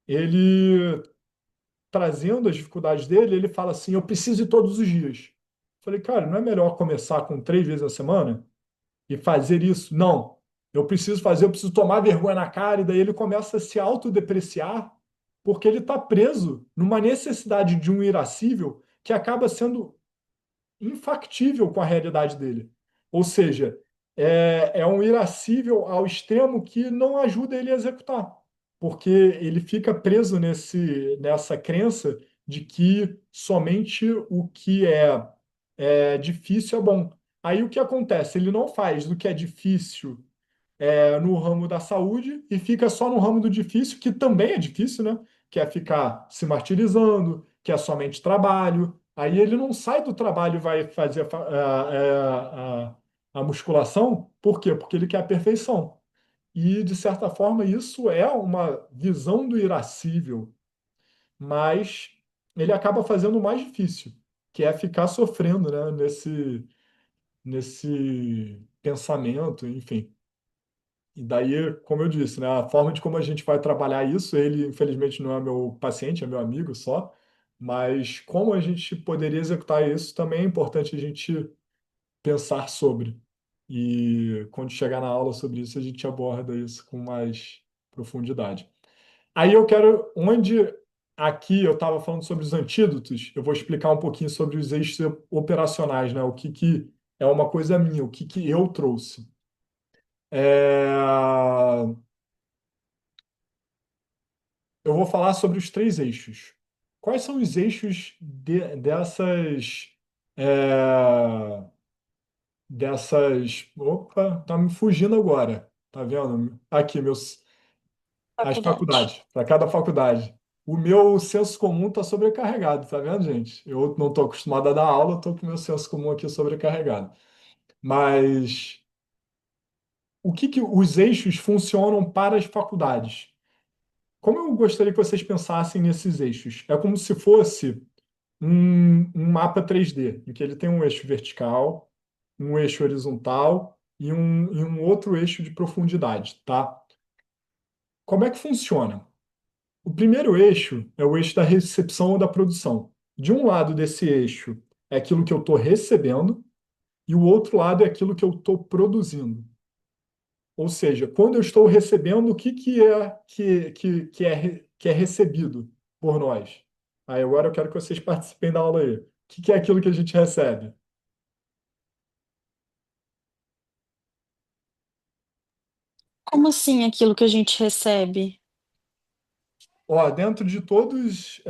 Ele trazendo as dificuldades dele, ele fala assim: eu preciso ir todos os dias. Falei, cara, não é melhor começar com 3 vezes na semana e fazer isso? Não, eu preciso fazer, eu preciso tomar vergonha na cara, e daí ele começa a se autodepreciar, porque ele está preso numa necessidade de um irascível que acaba sendo infactível com a realidade dele. Ou seja, é um irascível ao extremo que não ajuda ele a executar, porque ele fica preso nessa crença de que somente o que é difícil é bom. Aí o que acontece? Ele não faz do que é difícil no ramo da saúde e fica só no ramo do difícil, que também é difícil, né? quer ficar se martirizando, quer somente trabalho. Aí ele não sai do trabalho e vai fazer a musculação. Por quê? Porque ele quer a perfeição. E, de certa forma, isso é uma visão do irascível, mas ele acaba fazendo o mais difícil, que é ficar sofrendo, né, nesse pensamento, enfim. E daí, como eu disse, né, a forma de como a gente vai trabalhar isso, ele infelizmente não é meu paciente, é meu amigo só, mas como a gente poderia executar isso também é importante a gente pensar sobre. E quando chegar na aula sobre isso, a gente aborda isso com mais profundidade. Aí eu quero, onde aqui eu estava falando sobre os antídotos, eu vou explicar um pouquinho sobre os eixos operacionais, né? O que que é uma coisa minha, o que que eu trouxe. É, Eu vou falar sobre os três eixos. Quais são os eixos é, dessas. Opa, tá me fugindo agora. Tá vendo? Aqui, as Faculdade. faculdades, para cada faculdade. O meu senso comum está sobrecarregado, tá vendo, gente? Eu não estou acostumado a dar aula, estou com o meu senso comum aqui sobrecarregado. Mas o que que os eixos funcionam para as faculdades? Como eu gostaria que vocês pensassem nesses eixos? É como se fosse um mapa 3D, em que ele tem um eixo vertical, um eixo horizontal e um outro eixo de profundidade, tá? Como é que funciona? O primeiro eixo é o eixo da recepção ou da produção. De um lado desse eixo é aquilo que eu estou recebendo e o outro lado é aquilo que eu estou produzindo. Ou seja, quando eu estou recebendo, o que, que é recebido por nós? Aí agora eu quero que vocês participem da aula aí. O que é aquilo que a gente recebe? Como assim aquilo que a gente recebe? Ó, dentro de todas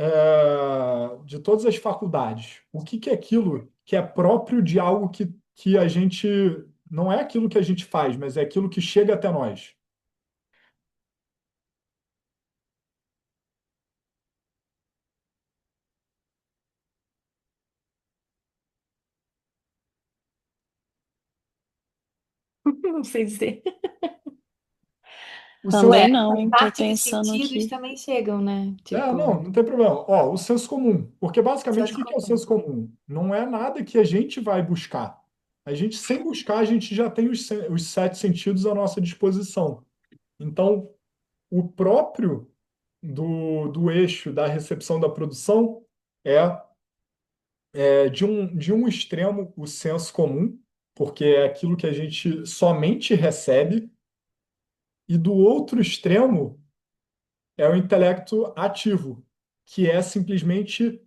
as faculdades, o que é aquilo que é próprio de algo que a gente não é aquilo que a gente faz, mas é aquilo que chega até nós? Não sei dizer. O Ué, Também senso não, faz hein? Tô parte dos pensando sentidos aqui. também chegam, né? não, Tipo, não tem problema. Ó, o senso comum, porque basicamente o senso que é o comum. senso comum? Não é nada que a gente vai buscar. A gente, sem buscar, a gente já tem os sete sentidos à nossa disposição. Então, o próprio do eixo da recepção da produção é de um extremo o senso comum, porque é aquilo que a gente somente recebe, e do outro extremo é o intelecto ativo, que é simplesmente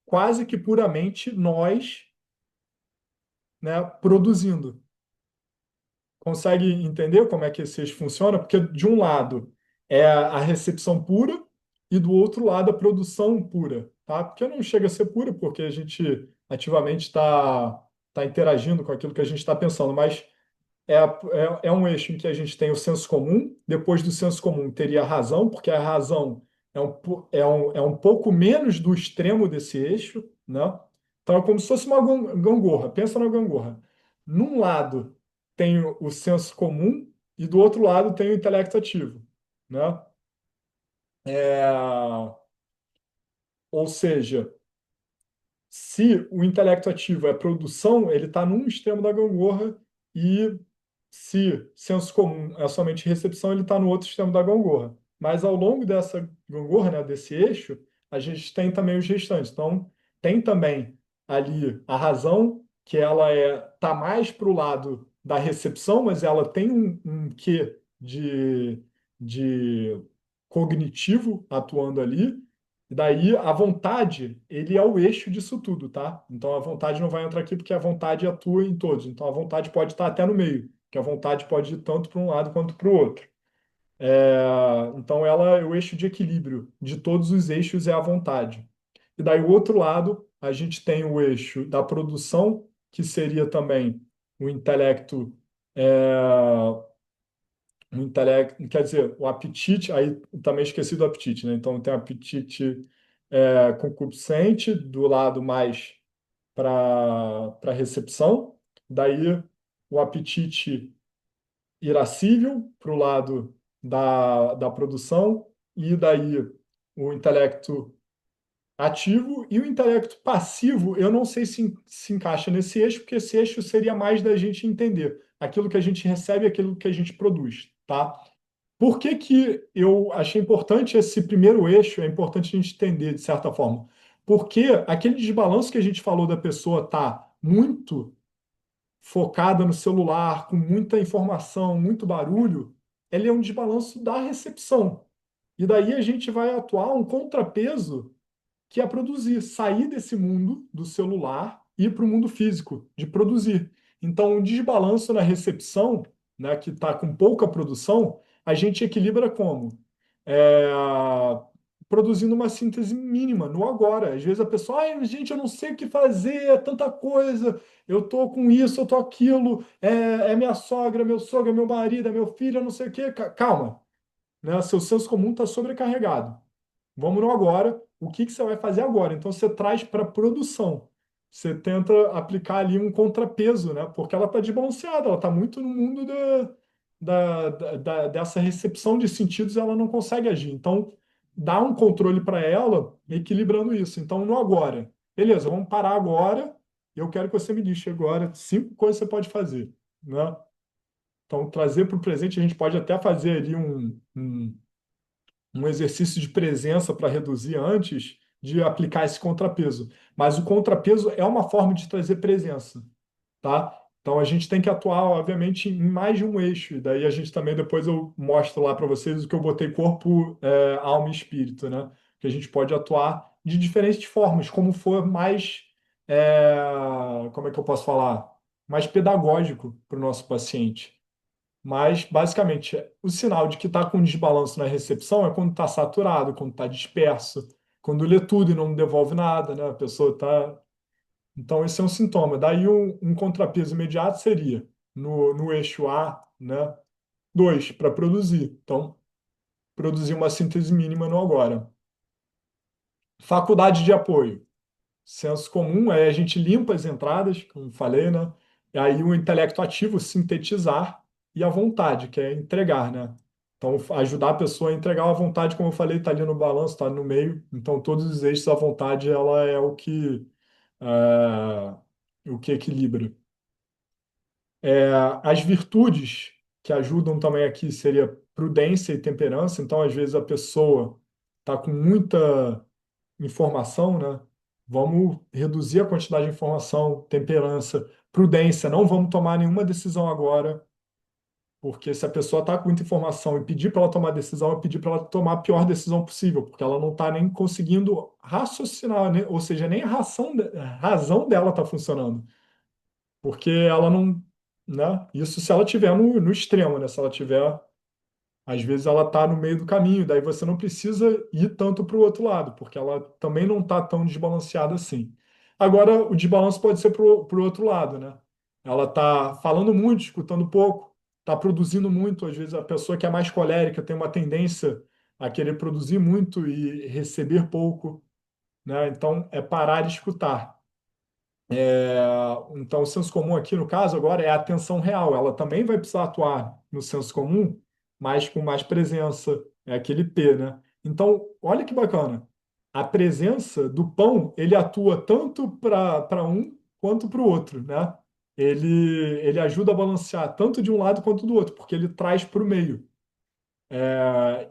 quase que puramente nós, né, produzindo. Consegue entender como é que esse eixo funciona? Porque de um lado é a recepção pura e do outro lado a produção pura, tá? Porque não chega a ser pura, porque a gente ativamente está interagindo com aquilo que a gente está pensando, mas é um eixo em que a gente tem o senso comum, depois do senso comum teria a razão, porque a razão é um pouco menos do extremo desse eixo, né? Então é como se fosse uma gangorra. Pensa na gangorra. Num lado tem o senso comum e do outro lado tem o intelecto ativo, né? É, ou seja, se o intelecto ativo é produção, ele está num extremo da gangorra, e se senso comum é somente recepção, ele está no outro extremo da gangorra. Mas ao longo dessa gangorra, né, desse eixo, a gente tem também os restantes. Então, tem também ali a razão, que ela tá mais para o lado da recepção, mas ela tem um quê de cognitivo atuando ali. E daí a vontade, ele é o eixo disso tudo, tá? Então a vontade não vai entrar aqui porque a vontade atua em todos. Então a vontade pode estar até no meio, que a vontade pode ir tanto para um lado quanto para o outro. Então ela é o eixo de equilíbrio de todos os eixos, é a vontade. E daí o outro lado, a gente tem o eixo da produção, que seria também o intelecto é, O intelecto, quer dizer, o apetite, aí também esqueci do apetite, né? Então tem o apetite concupiscente do lado mais para recepção, daí o apetite irascível para o lado da produção, e daí o intelecto ativo e o intelecto passivo, eu não sei se encaixa nesse eixo, porque esse eixo seria mais da gente entender aquilo que a gente recebe e aquilo que a gente produz, tá? Por que que eu achei importante esse primeiro eixo, é importante a gente entender de certa forma? Porque aquele desbalanço que a gente falou da pessoa estar muito focada no celular, com muita informação, muito barulho, ele é um desbalanço da recepção. E daí a gente vai atuar um contrapeso que é produzir, sair desse mundo do celular e ir para o mundo físico, de produzir. Então, o desbalanço na recepção, né, que está com pouca produção, a gente equilibra como? É, produzindo uma síntese mínima no agora. Às vezes a pessoa, ai, gente, eu não sei o que fazer, é tanta coisa, eu tô com isso, eu tô aquilo, é minha sogra, meu sogro, é meu marido, é meu filho, eu não sei o quê. Calma, né? Seu senso comum está sobrecarregado. Vamos no agora. O que que você vai fazer agora? Então você traz para produção. Você tenta aplicar ali um contrapeso, né? Porque ela está desbalanceada, ela está muito no mundo dessa recepção de sentidos, ela não consegue agir. Então, dá um controle para ela, equilibrando isso. Então, no agora. Beleza, vamos parar agora. Eu quero que você me diga agora 5 coisas que você pode fazer, né? Então, trazer para o presente, a gente pode até fazer ali um exercício de presença para reduzir antes de aplicar esse contrapeso. Mas o contrapeso é uma forma de trazer presença, tá? Então a gente tem que atuar, obviamente, em mais de um eixo. E daí a gente também, depois eu mostro lá para vocês o que eu botei corpo, alma e espírito, né? Que a gente pode atuar de diferentes formas, como for mais, como é que eu posso falar? Mais pedagógico para o nosso paciente. Mas, basicamente, o sinal de que está com desbalanço na recepção é quando está saturado, quando está disperso, quando lê tudo e não devolve nada, né? A pessoa está. Então, esse é um sintoma. Daí, um contrapeso imediato seria no eixo A, né? Dois, para produzir. Então, produzir uma síntese mínima no agora. Faculdade de apoio. Senso comum é a gente limpa as entradas, como falei, né? E aí o intelecto ativo, sintetizar, e a vontade, que é entregar, né? Então, ajudar a pessoa a entregar a vontade, como eu falei, está ali no balanço, está no meio. Então, todos os eixos da vontade, ela é o que equilibra. As virtudes que ajudam também aqui seria prudência e temperança. Então, às vezes, a pessoa está com muita informação, né? Vamos reduzir a quantidade de informação, temperança, prudência. Não vamos tomar nenhuma decisão agora, porque se a pessoa está com muita informação e pedir para ela tomar decisão, é pedir para ela tomar a pior decisão possível, porque ela não está nem conseguindo raciocinar, né? Ou seja, nem a razão dela está funcionando, porque ela não, né? Isso se ela tiver no extremo, né? Se ela tiver às vezes ela está no meio do caminho, daí você não precisa ir tanto para o outro lado, porque ela também não está tão desbalanceada assim. Agora, o desbalanço pode ser para o outro lado, né? Ela está falando muito, escutando pouco, está produzindo muito. Às vezes a pessoa que é mais colérica tem uma tendência a querer produzir muito e receber pouco, né? Então, é parar de escutar. Então, o senso comum aqui, no caso, agora é a atenção real. Ela também vai precisar atuar no senso comum, mas com mais presença. É aquele P, né? Então, olha que bacana. A presença do pão, ele atua tanto para um quanto para o outro, né? Ele ajuda a balancear tanto de um lado quanto do outro, porque ele traz para o meio.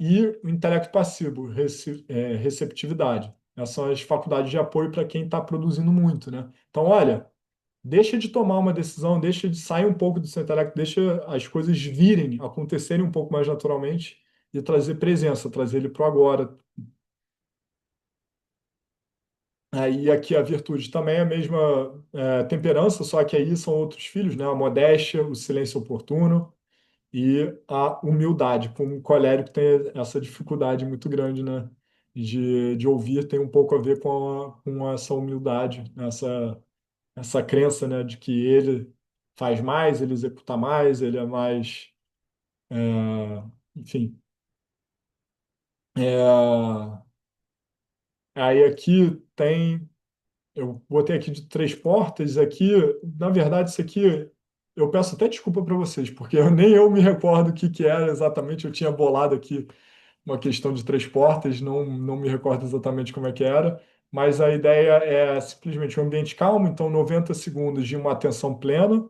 E o intelecto passivo, receptividade. Essas são as faculdades de apoio para quem está produzindo muito, né? Então, olha, deixa de tomar uma decisão, deixa de sair um pouco do seu intelecto, deixa as coisas virem, acontecerem um pouco mais naturalmente e trazer presença, trazer ele para o agora. Aí aqui a virtude também é a mesma temperança, só que aí são outros filhos, né? A modéstia, o silêncio oportuno e a humildade. Com o colérico tem essa dificuldade muito grande, né? De ouvir, tem um pouco a ver com essa humildade, essa crença, né, de que ele faz mais, ele executa mais, ele é mais. Enfim, é, aí aqui tem, eu botei aqui de três portas, aqui, na verdade, isso aqui, eu peço até desculpa para vocês, porque nem eu me recordo o que que era exatamente, eu tinha bolado aqui uma questão de três portas, não me recordo exatamente como é que era, mas a ideia é simplesmente um ambiente calmo, então 90 segundos de uma atenção plena,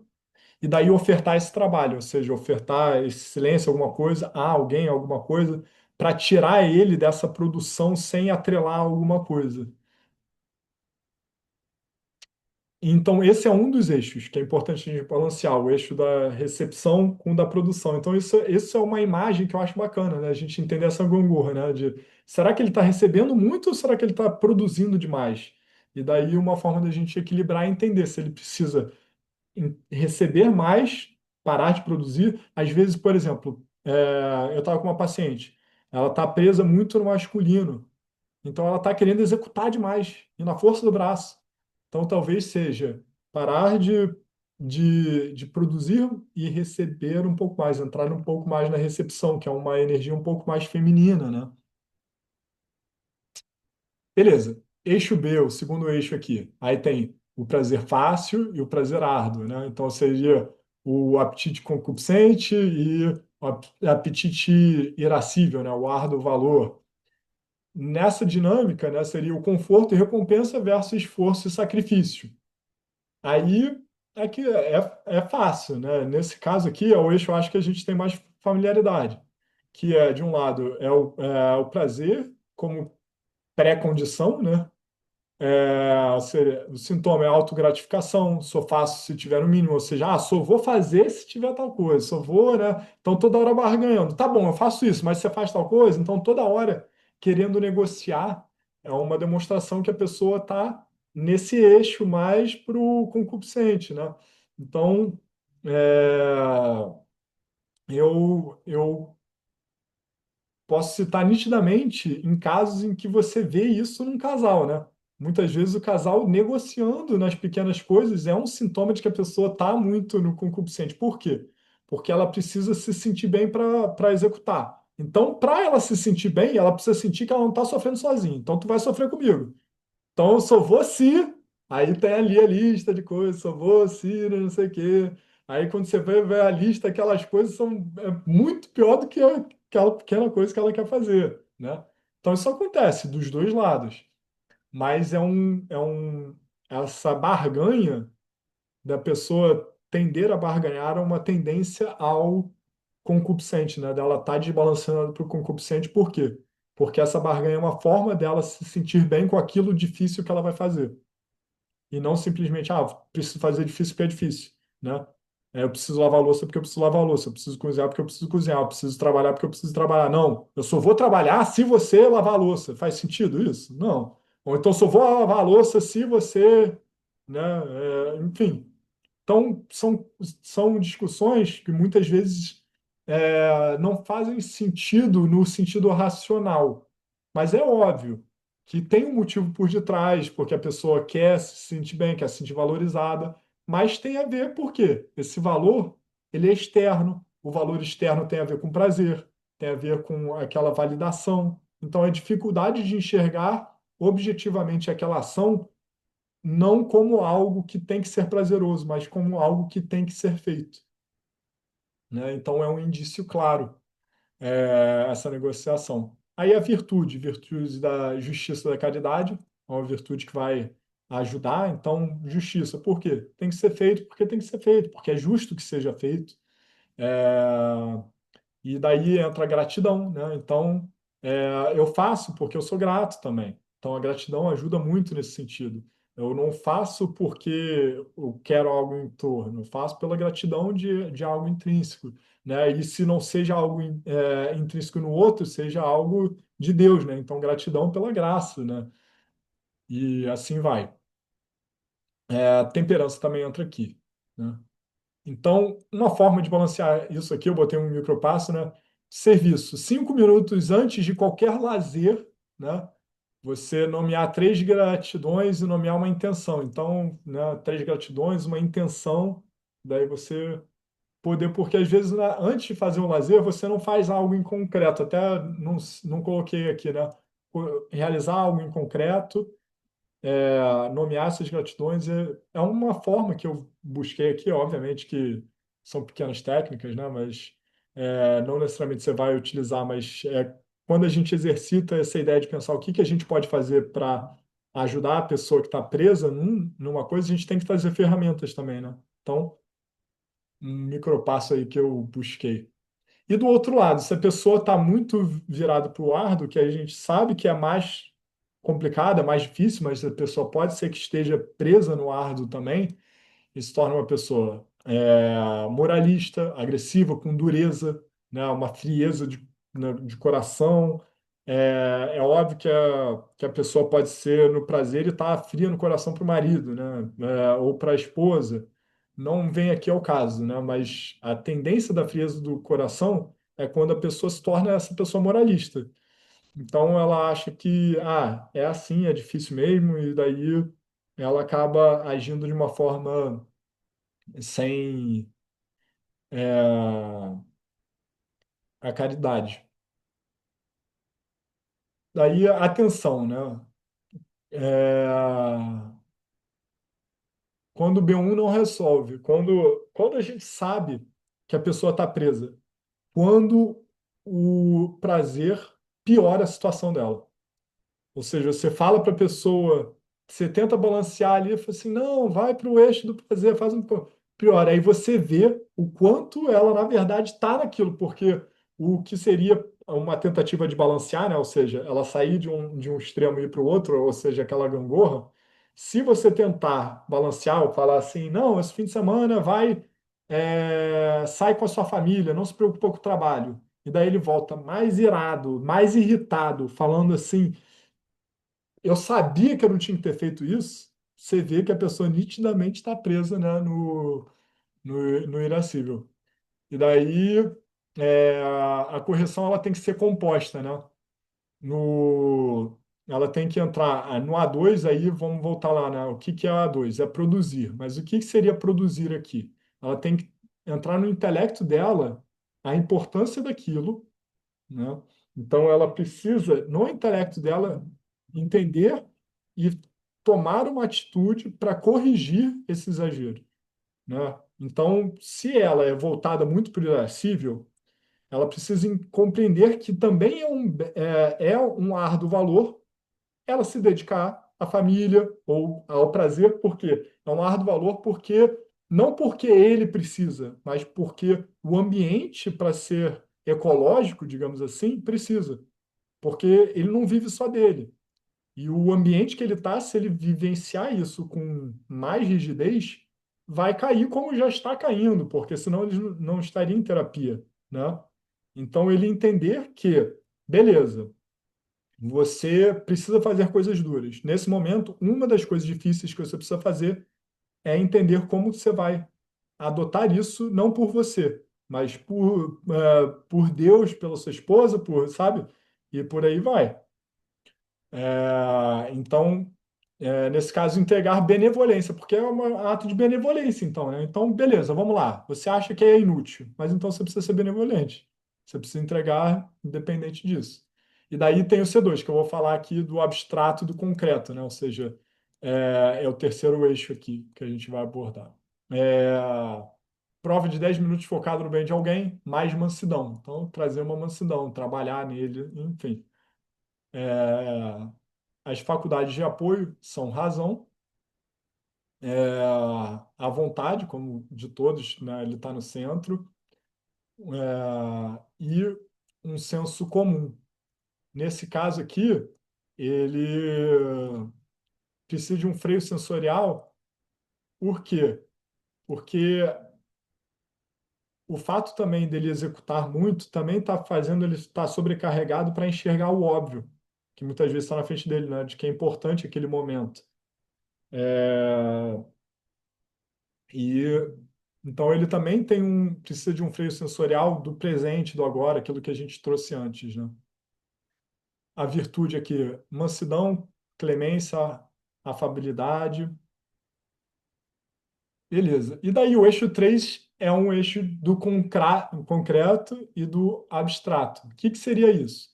e daí ofertar esse trabalho, ou seja, ofertar esse silêncio, alguma coisa, a alguém, alguma coisa, para tirar ele dessa produção sem atrelar alguma coisa. Então, esse é um dos eixos que é importante a gente balancear, o eixo da recepção com o da produção. Então, isso é uma imagem que eu acho bacana, né? A gente entender essa gangorra, né? De será que ele está recebendo muito ou será que ele está produzindo demais? E daí, uma forma da gente equilibrar é entender se ele precisa receber mais, parar de produzir. Às vezes, por exemplo, eu estava com uma paciente, ela está presa muito no masculino. Então ela está querendo executar demais e na força do braço. Então talvez seja parar de produzir e receber um pouco mais, entrar um pouco mais na recepção, que é uma energia um pouco mais feminina, né? Beleza. Eixo B, o segundo eixo aqui. Aí tem o prazer fácil e o prazer árduo, né? Então seria o apetite concupiscente e o apetite irascível, né? O árduo valor. Nessa dinâmica, né, seria o conforto e recompensa versus esforço e sacrifício. Aí é que é fácil, né? Nesse caso aqui, é o eixo eu acho que a gente tem mais familiaridade, que é, de um lado, é o prazer como pré-condição, né? O sintoma é autogratificação, só faço se tiver o mínimo, ou seja, só vou fazer se tiver tal coisa, só vou, né? Então toda hora barganhando. Tá bom, eu faço isso, mas você faz tal coisa, então toda hora querendo negociar é uma demonstração que a pessoa está nesse eixo mais para o concupiscente, né? Então, eu posso citar nitidamente em casos em que você vê isso num casal, né? Muitas vezes o casal negociando nas pequenas coisas é um sintoma de que a pessoa está muito no concupiscente. Por quê? Porque ela precisa se sentir bem para executar. Então, para ela se sentir bem, ela precisa sentir que ela não está sofrendo sozinha. Então, tu vai sofrer comigo. Então, eu só vou se. Aí tem ali a lista de coisas, só vou se, não sei o quê. Aí, quando você vai ver a lista, aquelas coisas são muito pior do que aquela pequena coisa que ela quer fazer, né? Então, isso acontece dos dois lados. Mas essa barganha da pessoa tender a barganhar é uma tendência ao concupiscente, né? Dela estar desbalanceando para o concupiscente. Por quê? Porque essa barganha é uma forma dela se sentir bem com aquilo difícil que ela vai fazer. E não simplesmente, preciso fazer difícil porque é difícil, né? Eu preciso lavar a louça porque eu preciso lavar a louça, eu preciso cozinhar porque eu preciso cozinhar, eu preciso trabalhar porque eu preciso trabalhar. Não, eu só vou trabalhar se você lavar a louça. Faz sentido isso? Não. Ou então só vou lavar a louça se você, né? Enfim. Então, são discussões que muitas vezes não fazem sentido no sentido racional. Mas é óbvio que tem um motivo por detrás, porque a pessoa quer se sentir bem, quer se sentir valorizada, mas tem a ver porque esse valor ele é externo, o valor externo tem a ver com prazer, tem a ver com aquela validação. Então, a dificuldade de enxergar objetivamente aquela ação não como algo que tem que ser prazeroso, mas como algo que tem que ser feito, né? Então é um indício claro essa negociação. Aí a virtude da justiça da caridade, é uma virtude que vai ajudar. Então, justiça, por quê? Tem que ser feito porque tem que ser feito, porque é justo que seja feito. É, e daí entra a gratidão, né? Então, eu faço porque eu sou grato também. Então, a gratidão ajuda muito nesse sentido. Eu não faço porque eu quero algo em torno, eu faço pela gratidão de algo intrínseco, né? E se não seja algo intrínseco no outro, seja algo de Deus, né? Então, gratidão pela graça, né? E assim vai. A temperança também entra aqui, né? Então, uma forma de balancear isso aqui, eu botei um micropasso, né? Serviço, 5 minutos antes de qualquer lazer, né? Você nomear três gratidões e nomear uma intenção. Então, né, três gratidões, uma intenção, daí você poder, porque às vezes antes de fazer um lazer, você não faz algo em concreto, até não coloquei aqui, né? Realizar algo em concreto, nomear essas gratidões é uma forma que eu busquei aqui, obviamente que são pequenas técnicas, né? Mas não necessariamente você vai utilizar, mas quando a gente exercita essa ideia de pensar o que que a gente pode fazer para ajudar a pessoa que está presa numa coisa, a gente tem que trazer ferramentas também, né? Então, um micropasso aí que eu busquei. E do outro lado, se a pessoa está muito virada para o árduo, que a gente sabe que é mais complicado, é mais difícil, mas a pessoa pode ser que esteja presa no árduo também, e se torna uma pessoa moralista, agressiva, com dureza, né, uma frieza né, de coração. É óbvio que a pessoa pode ser no prazer e estar fria no coração para o marido, né, ou para a esposa. Não vem aqui ao caso, né, mas a tendência da frieza do coração é quando a pessoa se torna essa pessoa moralista. Então ela acha que é assim, é difícil mesmo, e daí ela acaba agindo de uma forma sem a caridade. Daí a atenção, né? É, quando o B1 não resolve, quando a gente sabe que a pessoa está presa, quando o prazer piora a situação dela. Ou seja, você fala para a pessoa, você tenta balancear ali, e fala assim, não, vai para o eixo do prazer, faz um pouco. Pior, aí você vê o quanto ela, na verdade, está naquilo, porque o que seria uma tentativa de balancear, né? Ou seja, ela sair de um extremo e ir para o outro, ou seja, aquela gangorra, se você tentar balancear ou falar assim, não, esse fim de semana vai, sai com a sua família, não se preocupa com o trabalho. E daí ele volta mais irado, mais irritado, falando assim, eu sabia que eu não tinha que ter feito isso. Você vê que a pessoa nitidamente está presa, né, no irascível. E daí a correção ela tem que ser composta, né? No, ela tem que entrar no A2, aí vamos voltar lá, né? O que que é o A2? É produzir. Mas o que que seria produzir aqui? Ela tem que entrar no intelecto dela a importância daquilo, né? Então, ela precisa, no intelecto dela, entender e tomar uma atitude para corrigir esse exagero, né? Então, se ela é voltada muito para o irascível, ela precisa compreender que também é um árduo valor ela se dedicar à família ou ao prazer, porque é um árduo valor porque não porque ele precisa, mas porque o ambiente para ser ecológico, digamos assim, precisa, porque ele não vive só dele. E o ambiente que ele está, se ele vivenciar isso com mais rigidez, vai cair como já está caindo, porque senão ele não estaria em terapia, né? Então ele entender que, beleza, você precisa fazer coisas duras. Nesse momento, uma das coisas difíceis que você precisa fazer é entender como você vai adotar isso, não por você, mas por Deus, pela sua esposa, sabe? E por aí vai. Então, nesse caso, entregar benevolência, porque é um ato de benevolência, então, né? Então, beleza, vamos lá. Você acha que é inútil, mas então você precisa ser benevolente. Você precisa entregar independente disso. E daí tem o C2, que eu vou falar aqui do abstrato e do concreto, né? Ou seja, é o terceiro eixo aqui que a gente vai abordar. É, prova de 10 minutos focado no bem de alguém, mais mansidão. Então, trazer uma mansidão, trabalhar nele, enfim. É, as faculdades de apoio são razão, a vontade, como de todos, né, ele está no centro, e um senso comum. Nesse caso aqui, ele precisa de um freio sensorial, por quê? Porque o fato também dele executar muito também está fazendo ele estar sobrecarregado para enxergar o óbvio, que muitas vezes está na frente dele, né, de que é importante aquele momento. É, E então ele também precisa de um freio sensorial do presente, do agora, aquilo que a gente trouxe antes, né? A virtude aqui, mansidão, clemência, afabilidade. Beleza. E daí o eixo 3 é um eixo do concreto e do abstrato. O que que seria isso?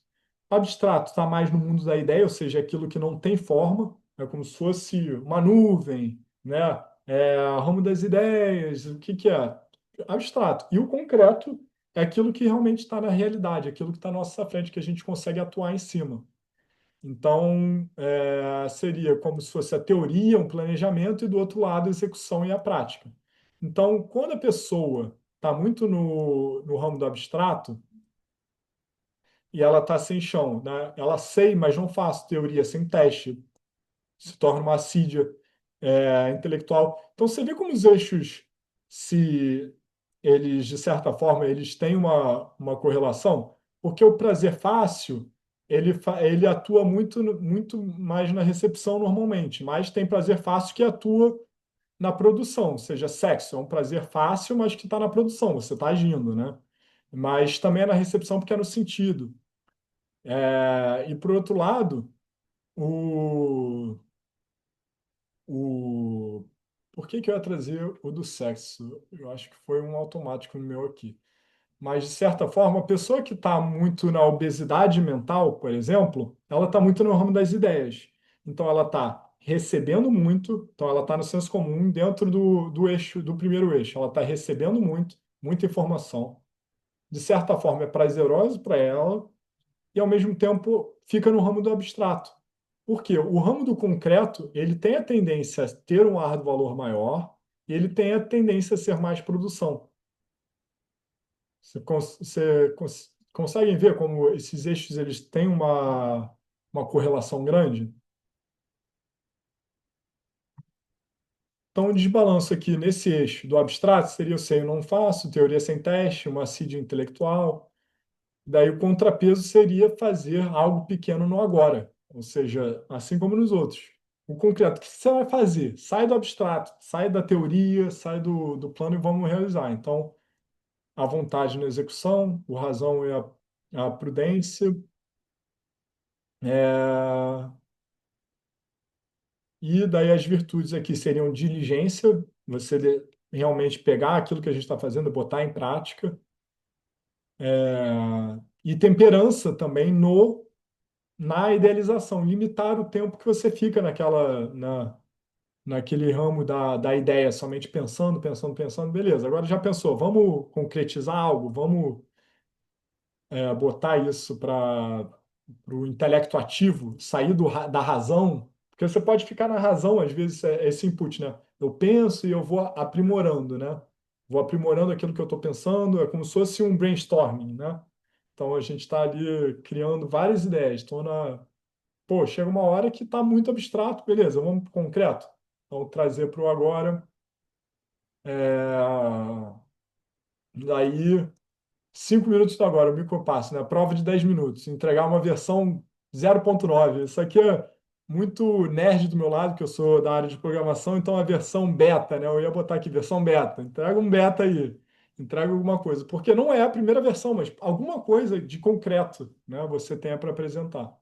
O abstrato está mais no mundo da ideia, ou seja, aquilo que não tem forma, é como se fosse uma nuvem, né? É o ramo das ideias, o que que é? Abstrato. E o concreto é aquilo que realmente está na realidade, aquilo que está à nossa frente, que a gente consegue atuar em cima. Então, seria como se fosse a teoria, um planejamento, e do outro lado, a execução e a prática. Então, quando a pessoa está muito no ramo do abstrato e ela está sem chão, né? Ela sei, mas não faço teoria sem teste, se torna uma assídia intelectual. Então, você vê como os eixos, se eles, de certa forma, eles têm uma correlação, porque o prazer fácil, ele atua muito mais na recepção normalmente, mas tem prazer fácil que atua na produção, ou seja, sexo é um prazer fácil, mas que está na produção, você está agindo, né? Mas também é na recepção porque é no sentido. E, por outro lado, o O... Por que que eu ia trazer o do sexo? Eu acho que foi um automático meu aqui. Mas, de certa forma, a pessoa que está muito na obesidade mental, por exemplo, ela está muito no ramo das ideias. Então, ela está recebendo muito, então ela está no senso comum dentro do eixo, do primeiro eixo. Ela está recebendo muito, muita informação. De certa forma, é prazeroso para ela, e ao mesmo tempo fica no ramo do abstrato. Porque o ramo do concreto, ele tem a tendência a ter um ar do valor maior e ele tem a tendência a ser mais produção. Você conseguem ver como esses eixos eles têm uma correlação grande? Então, o desbalanço aqui nesse eixo do abstrato seria o sei e não faço, teoria sem teste, uma assídia intelectual. Daí o contrapeso seria fazer algo pequeno no agora, ou seja, assim como nos outros. O concreto, o que você vai fazer? Sai do abstrato, sai da teoria, sai do plano e vamos realizar. Então, a vontade na execução, o razão e a prudência, é, e daí as virtudes aqui seriam diligência, realmente pegar aquilo que a gente está fazendo, botar em prática, e temperança também no na idealização, limitar o tempo que você fica naquele ramo da ideia, somente pensando, pensando, pensando, beleza. Agora já pensou, vamos concretizar algo, vamos botar isso para o intelecto ativo, sair da razão, porque você pode ficar na razão, às vezes, esse input, né? Eu penso e eu vou aprimorando, né? Vou aprimorando aquilo que eu estou pensando, é como se fosse um brainstorming, né? Então a gente está ali criando várias ideias. Estou Pô, chega uma hora que está muito abstrato, beleza, vamos para o concreto. Então, trazer para o agora. É... Daí, 5 minutos do agora, o micropasso, né? Prova de 10 minutos. Entregar uma versão 0.9. Isso aqui é muito nerd do meu lado, que eu sou da área de programação, então a versão beta, né? Eu ia botar aqui, versão beta. Entrega um beta aí. Entrega alguma coisa. Porque não é a primeira versão, mas alguma coisa de concreto, né? Você tem para apresentar.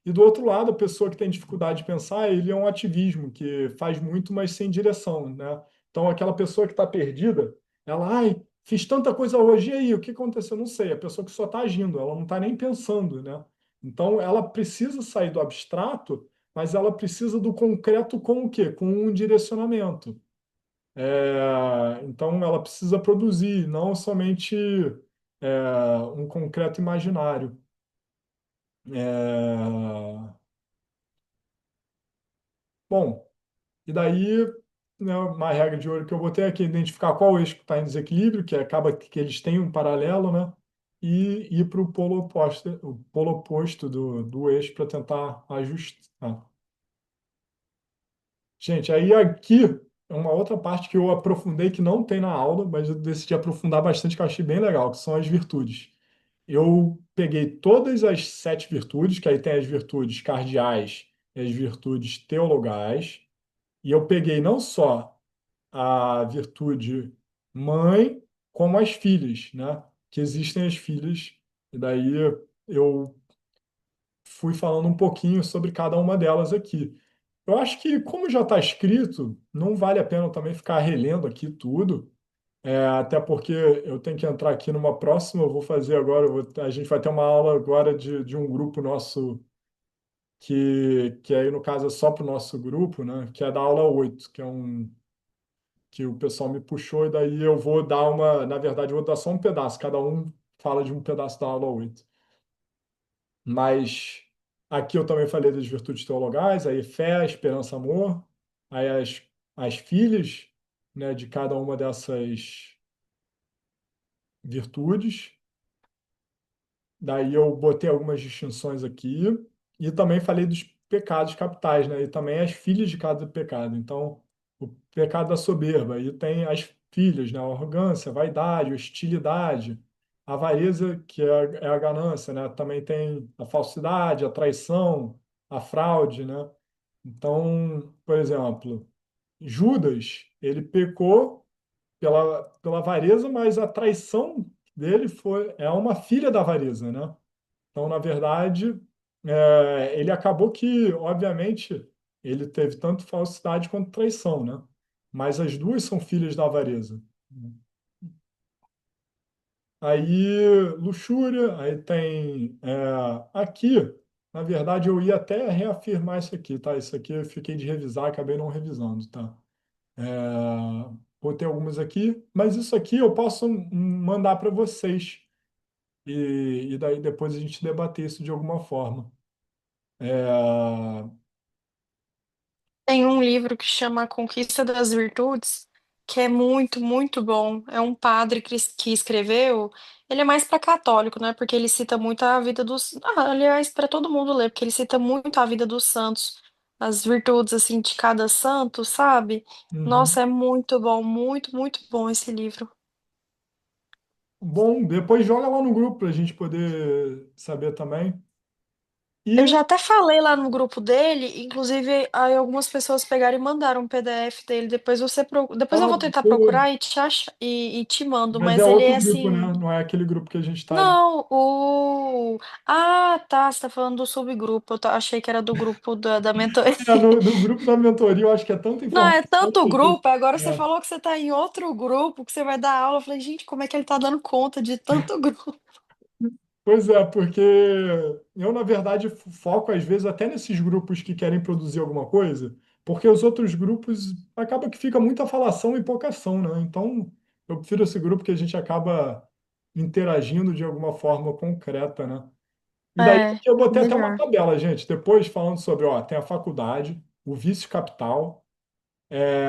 E do outro lado, a pessoa que tem dificuldade de pensar, ele é um ativismo que faz muito, mas sem direção, né? Então, aquela pessoa que está perdida, ela, ai, fiz tanta coisa hoje, e aí, o que aconteceu? Não sei. A pessoa que só está agindo, ela não está nem pensando, né? Então, ela precisa sair do abstrato, mas ela precisa do concreto com o quê? Com um direcionamento. Então, ela precisa produzir, não somente um concreto imaginário. É, Bom, e daí, né, uma regra de ouro que eu botei aqui é identificar qual eixo está em desequilíbrio, que acaba que eles têm um paralelo, né? E ir para o polo oposto do eixo para tentar ajustar. Gente, aí aqui é uma outra parte que eu aprofundei que não tem na aula, mas eu decidi aprofundar bastante, que eu achei bem legal, que são as virtudes. Eu peguei todas as 7 virtudes, que aí tem as virtudes cardeais e as virtudes teologais, e eu peguei não só a virtude mãe, como as filhas, né? Que existem as filhas, e daí eu fui falando um pouquinho sobre cada uma delas aqui. Eu acho que, como já está escrito, não vale a pena eu também ficar relendo aqui tudo. Até porque eu tenho que entrar aqui numa próxima, eu vou fazer agora, a gente vai ter uma aula agora de um grupo nosso que aí no caso é só para o nosso grupo, né? Que é da aula 8 que é um que o pessoal me puxou, e daí eu vou dar na verdade, eu vou dar só um pedaço, cada um fala de um pedaço da aula 8. Mas aqui eu também falei das virtudes teologais, aí fé, esperança, amor, aí as filhas, né, de cada uma dessas virtudes. Daí eu botei algumas distinções aqui e também falei dos pecados capitais, né? E também as filhas de cada pecado. Então, o pecado da soberba, e tem as filhas, né? A arrogância, a vaidade, a hostilidade, a avareza, que é a ganância, né? Também tem a falsidade, a traição, a fraude, né? Então, por exemplo, Judas, ele pecou pela avareza, mas a traição dele é uma filha da avareza, né? Então, na verdade, ele acabou que, obviamente, ele teve tanto falsidade quanto traição, né? Mas as duas são filhas da avareza. Aí, luxúria, aí tem aqui, na verdade, eu ia até reafirmar isso aqui, tá? Isso aqui eu fiquei de revisar, acabei não revisando, tá? É, botei algumas aqui, mas isso aqui eu posso mandar para vocês e daí depois a gente debater isso de alguma forma. É, Tem um livro que chama A Conquista das Virtudes, que é muito, muito bom. É um padre que escreveu. Ele é mais para católico, né? Porque ele cita muito a vida dos. Ah, aliás, para todo mundo ler, porque ele cita muito a vida dos santos, as virtudes assim de cada santo, sabe? Nossa, uhum. é muito bom, muito, muito bom esse livro. Bom, depois joga lá no grupo para a gente poder saber também. Eu E já até falei lá no grupo dele, inclusive aí algumas pessoas pegaram e mandaram um PDF dele. Depois eu vou tentar pô, procurar e te mando, mas é mas ele outro é grupo, né? assim. Não é aquele grupo que a gente está ali. Não, o. Ah, tá. Você tá falando do subgrupo. Achei que era do grupo da mentoria. No grupo da mentoria, eu acho que é tanta Não, é informação tanto que a gente. grupo. Agora você é, falou que você tá em outro grupo, que você vai dar aula. Eu falei, gente, como é que ele tá dando conta de tanto grupo? Pois é, porque eu, na verdade, foco às vezes até nesses grupos que querem produzir alguma coisa, porque os outros grupos acaba que fica muita falação e pouca ação, né? Então, eu prefiro esse grupo que a gente acaba interagindo de alguma forma concreta, né? E daí É, aqui eu botei até uma melhor. tabela, gente, depois falando sobre, ó, tem a faculdade, o vício capital, é,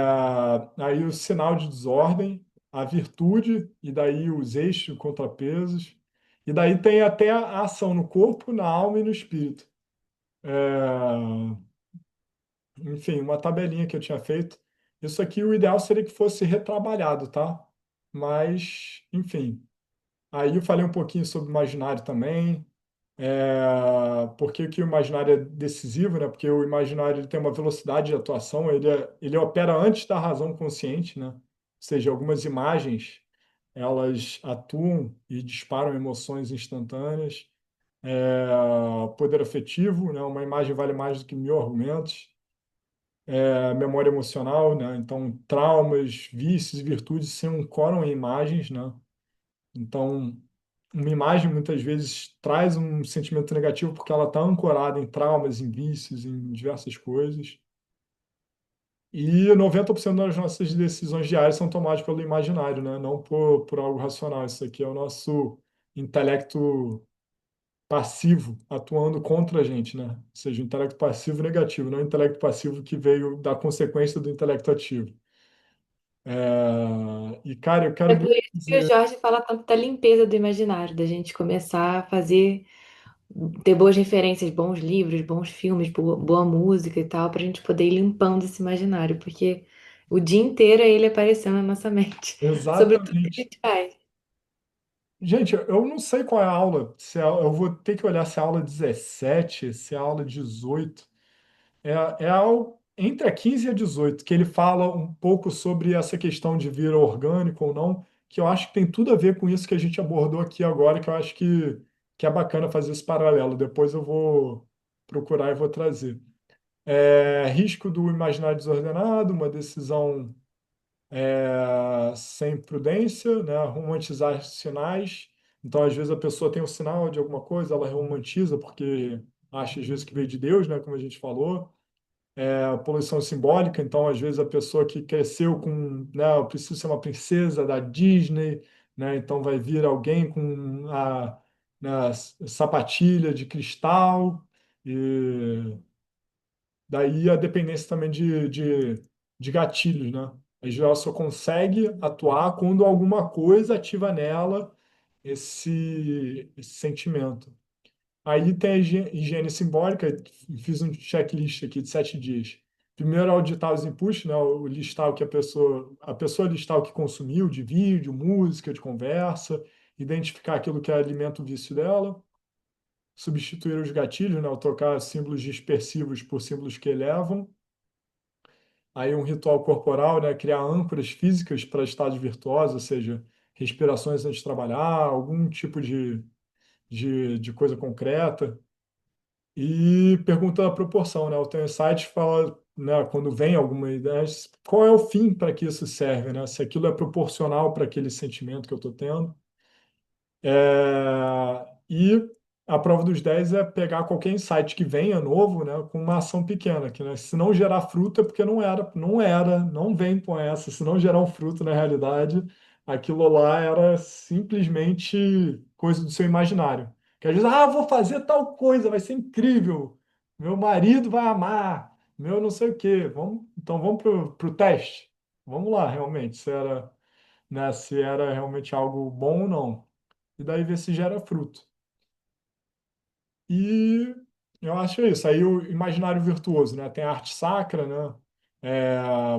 aí o sinal de desordem, a virtude, e daí os eixos, contrapesos, e daí tem até a ação no corpo, na alma e no espírito. É, enfim, uma tabelinha que eu tinha feito. Isso aqui, o ideal seria que fosse retrabalhado, tá? Mas, enfim. Aí eu falei um pouquinho sobre o imaginário também. Por que que o imaginário é decisivo, né? Porque o imaginário ele tem uma velocidade de atuação, ele opera antes da razão consciente, né? Ou seja, algumas imagens, elas atuam e disparam emoções instantâneas. Poder afetivo, né? Uma imagem vale mais do que mil argumentos. Memória emocional, né? Então, traumas, vícios e virtudes se ancoram em imagens, né? Então, uma imagem muitas vezes traz um sentimento negativo porque ela está ancorada em traumas, em vícios, em diversas coisas. E 90% das nossas decisões diárias são tomadas pelo imaginário, né? Não por algo racional. Isso aqui é o nosso intelecto passivo atuando contra a gente, né? Ou seja, o intelecto passivo negativo, não o intelecto passivo que veio da consequência do intelecto ativo. E, cara, eu quero É por muito isso que o dizer. Jorge fala tanto da limpeza do imaginário, da gente começar a fazer, ter boas referências, bons livros, bons filmes, boa música e tal, pra gente poder ir limpando esse imaginário, porque o dia inteiro é ele aparecendo na nossa mente, sobre tudo que a Exatamente. gente faz. Gente, eu não sei qual é a aula. Eu vou ter que olhar se é a aula 17, se é a aula 18. Entre a 15 e a 18, que ele fala um pouco sobre essa questão de vir orgânico ou não, que eu acho que tem tudo a ver com isso que a gente abordou aqui agora, que eu acho que é bacana fazer esse paralelo. Depois eu vou procurar e vou trazer. Risco do imaginário desordenado, uma decisão sem prudência, né? Romantizar sinais. Então, às vezes, a pessoa tem um sinal de alguma coisa, ela romantiza porque acha, às vezes, que veio de Deus, né? Como a gente falou. Poluição simbólica, então, às vezes, a pessoa que cresceu com, né, eu preciso ser uma princesa da Disney, né? Então, vai vir alguém com né, sapatilha de cristal, e daí a dependência também de gatilhos, né? A ela só consegue atuar quando alguma coisa ativa nela esse sentimento. Aí tem a higiene simbólica, fiz um checklist aqui de 7 dias. Primeiro, auditar os inputs, né? O listar o que a pessoa listar o que consumiu de vídeo, música, de conversa, identificar aquilo que alimenta o vício dela, substituir os gatilhos, né? Ou trocar símbolos dispersivos por símbolos que elevam. Aí um ritual corporal, né? Criar âncoras físicas para estados virtuosos, ou seja, respirações antes de trabalhar, algum tipo de coisa concreta. E pergunta a proporção, né? O teu insight fala, né, quando vem alguma ideia, qual é o fim para que isso serve, né? Se aquilo é proporcional para aquele sentimento que eu estou tendo. E a prova dos 10 é pegar qualquer insight que venha novo, né, com uma ação pequena, que, né, se não gerar fruto é porque não vem com essa. Se não gerar um fruto na realidade, aquilo lá era simplesmente coisa do seu imaginário. Que às vezes, vou fazer tal coisa, vai ser incrível, meu marido vai amar, meu não sei o quê. Então vamos pro teste. Vamos lá, realmente, se era realmente algo bom ou não. E daí ver se gera fruto. E eu acho isso. Aí o imaginário virtuoso, né? Tem a arte sacra, né?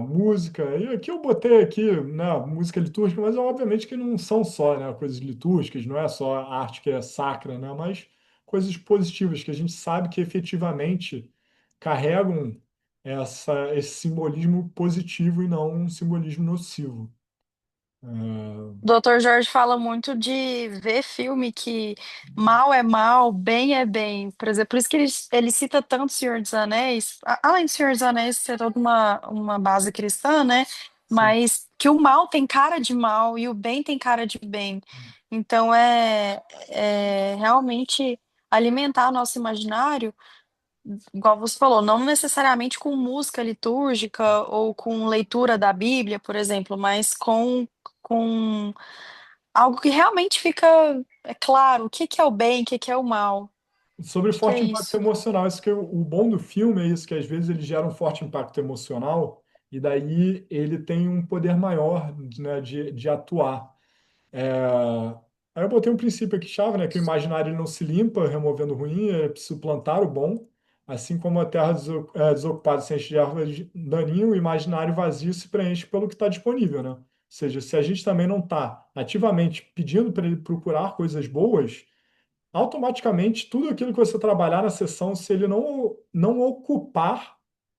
Música. E aqui eu botei aqui, né, música litúrgica, mas obviamente que não são só, né, coisas litúrgicas, não é só a arte que é sacra, né? Mas coisas positivas que a gente sabe que efetivamente carregam esse simbolismo positivo e não um simbolismo nocivo. É, O Dr. Jorge fala muito de ver filme que mal é mal, bem é bem. Por exemplo, por isso que ele cita tanto Senhor dos Anéis, além do Senhor dos Anéis ser toda uma base cristã, né? sim. Mas que o mal tem cara de mal e o bem tem cara de bem. Então é realmente alimentar nosso imaginário, igual você falou, não necessariamente com música litúrgica ou com leitura da Bíblia, por exemplo, mas com algo que realmente fica claro o que que é o bem, o que que é o mal. Sobre Acho que é forte impacto isso. emocional, isso que o bom do filme é isso, que às vezes ele gera um forte impacto emocional e daí ele tem um poder maior, né, de atuar. É, Aí eu botei um princípio aqui chave, né, que o imaginário ele não se limpa removendo o ruim, é preciso plantar o bom, assim como a terra desocupada se enche de árvores daninhas, o imaginário vazio se preenche pelo que está disponível, né? Ou seja, se a gente também não está ativamente pedindo para ele procurar coisas boas, automaticamente tudo aquilo que você trabalhar na sessão, se ele não ocupar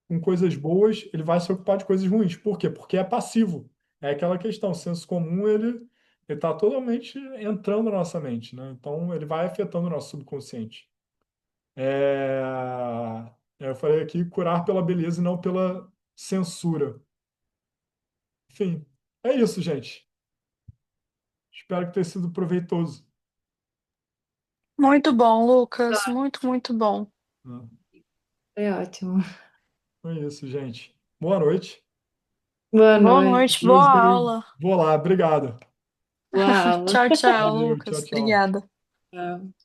com coisas boas, ele vai se ocupar de coisas ruins. Por quê? Porque é passivo. É aquela questão, o senso comum, ele está totalmente entrando na nossa mente, né? Então, ele vai afetando o nosso subconsciente. É... Eu falei aqui, curar pela beleza e não pela censura. Enfim, é isso, gente. Espero que tenha sido proveitoso, Muito bom, Lucas. Muito, muito bom. Foi ótimo. é isso, gente. Boa noite. Boa Boa noite. noite, boa Deus bem. aula. Vou lá, obrigado. Boa aula. Tchau, tchau, Valeu, tchau, Lucas. tchau. Obrigada. Tchau.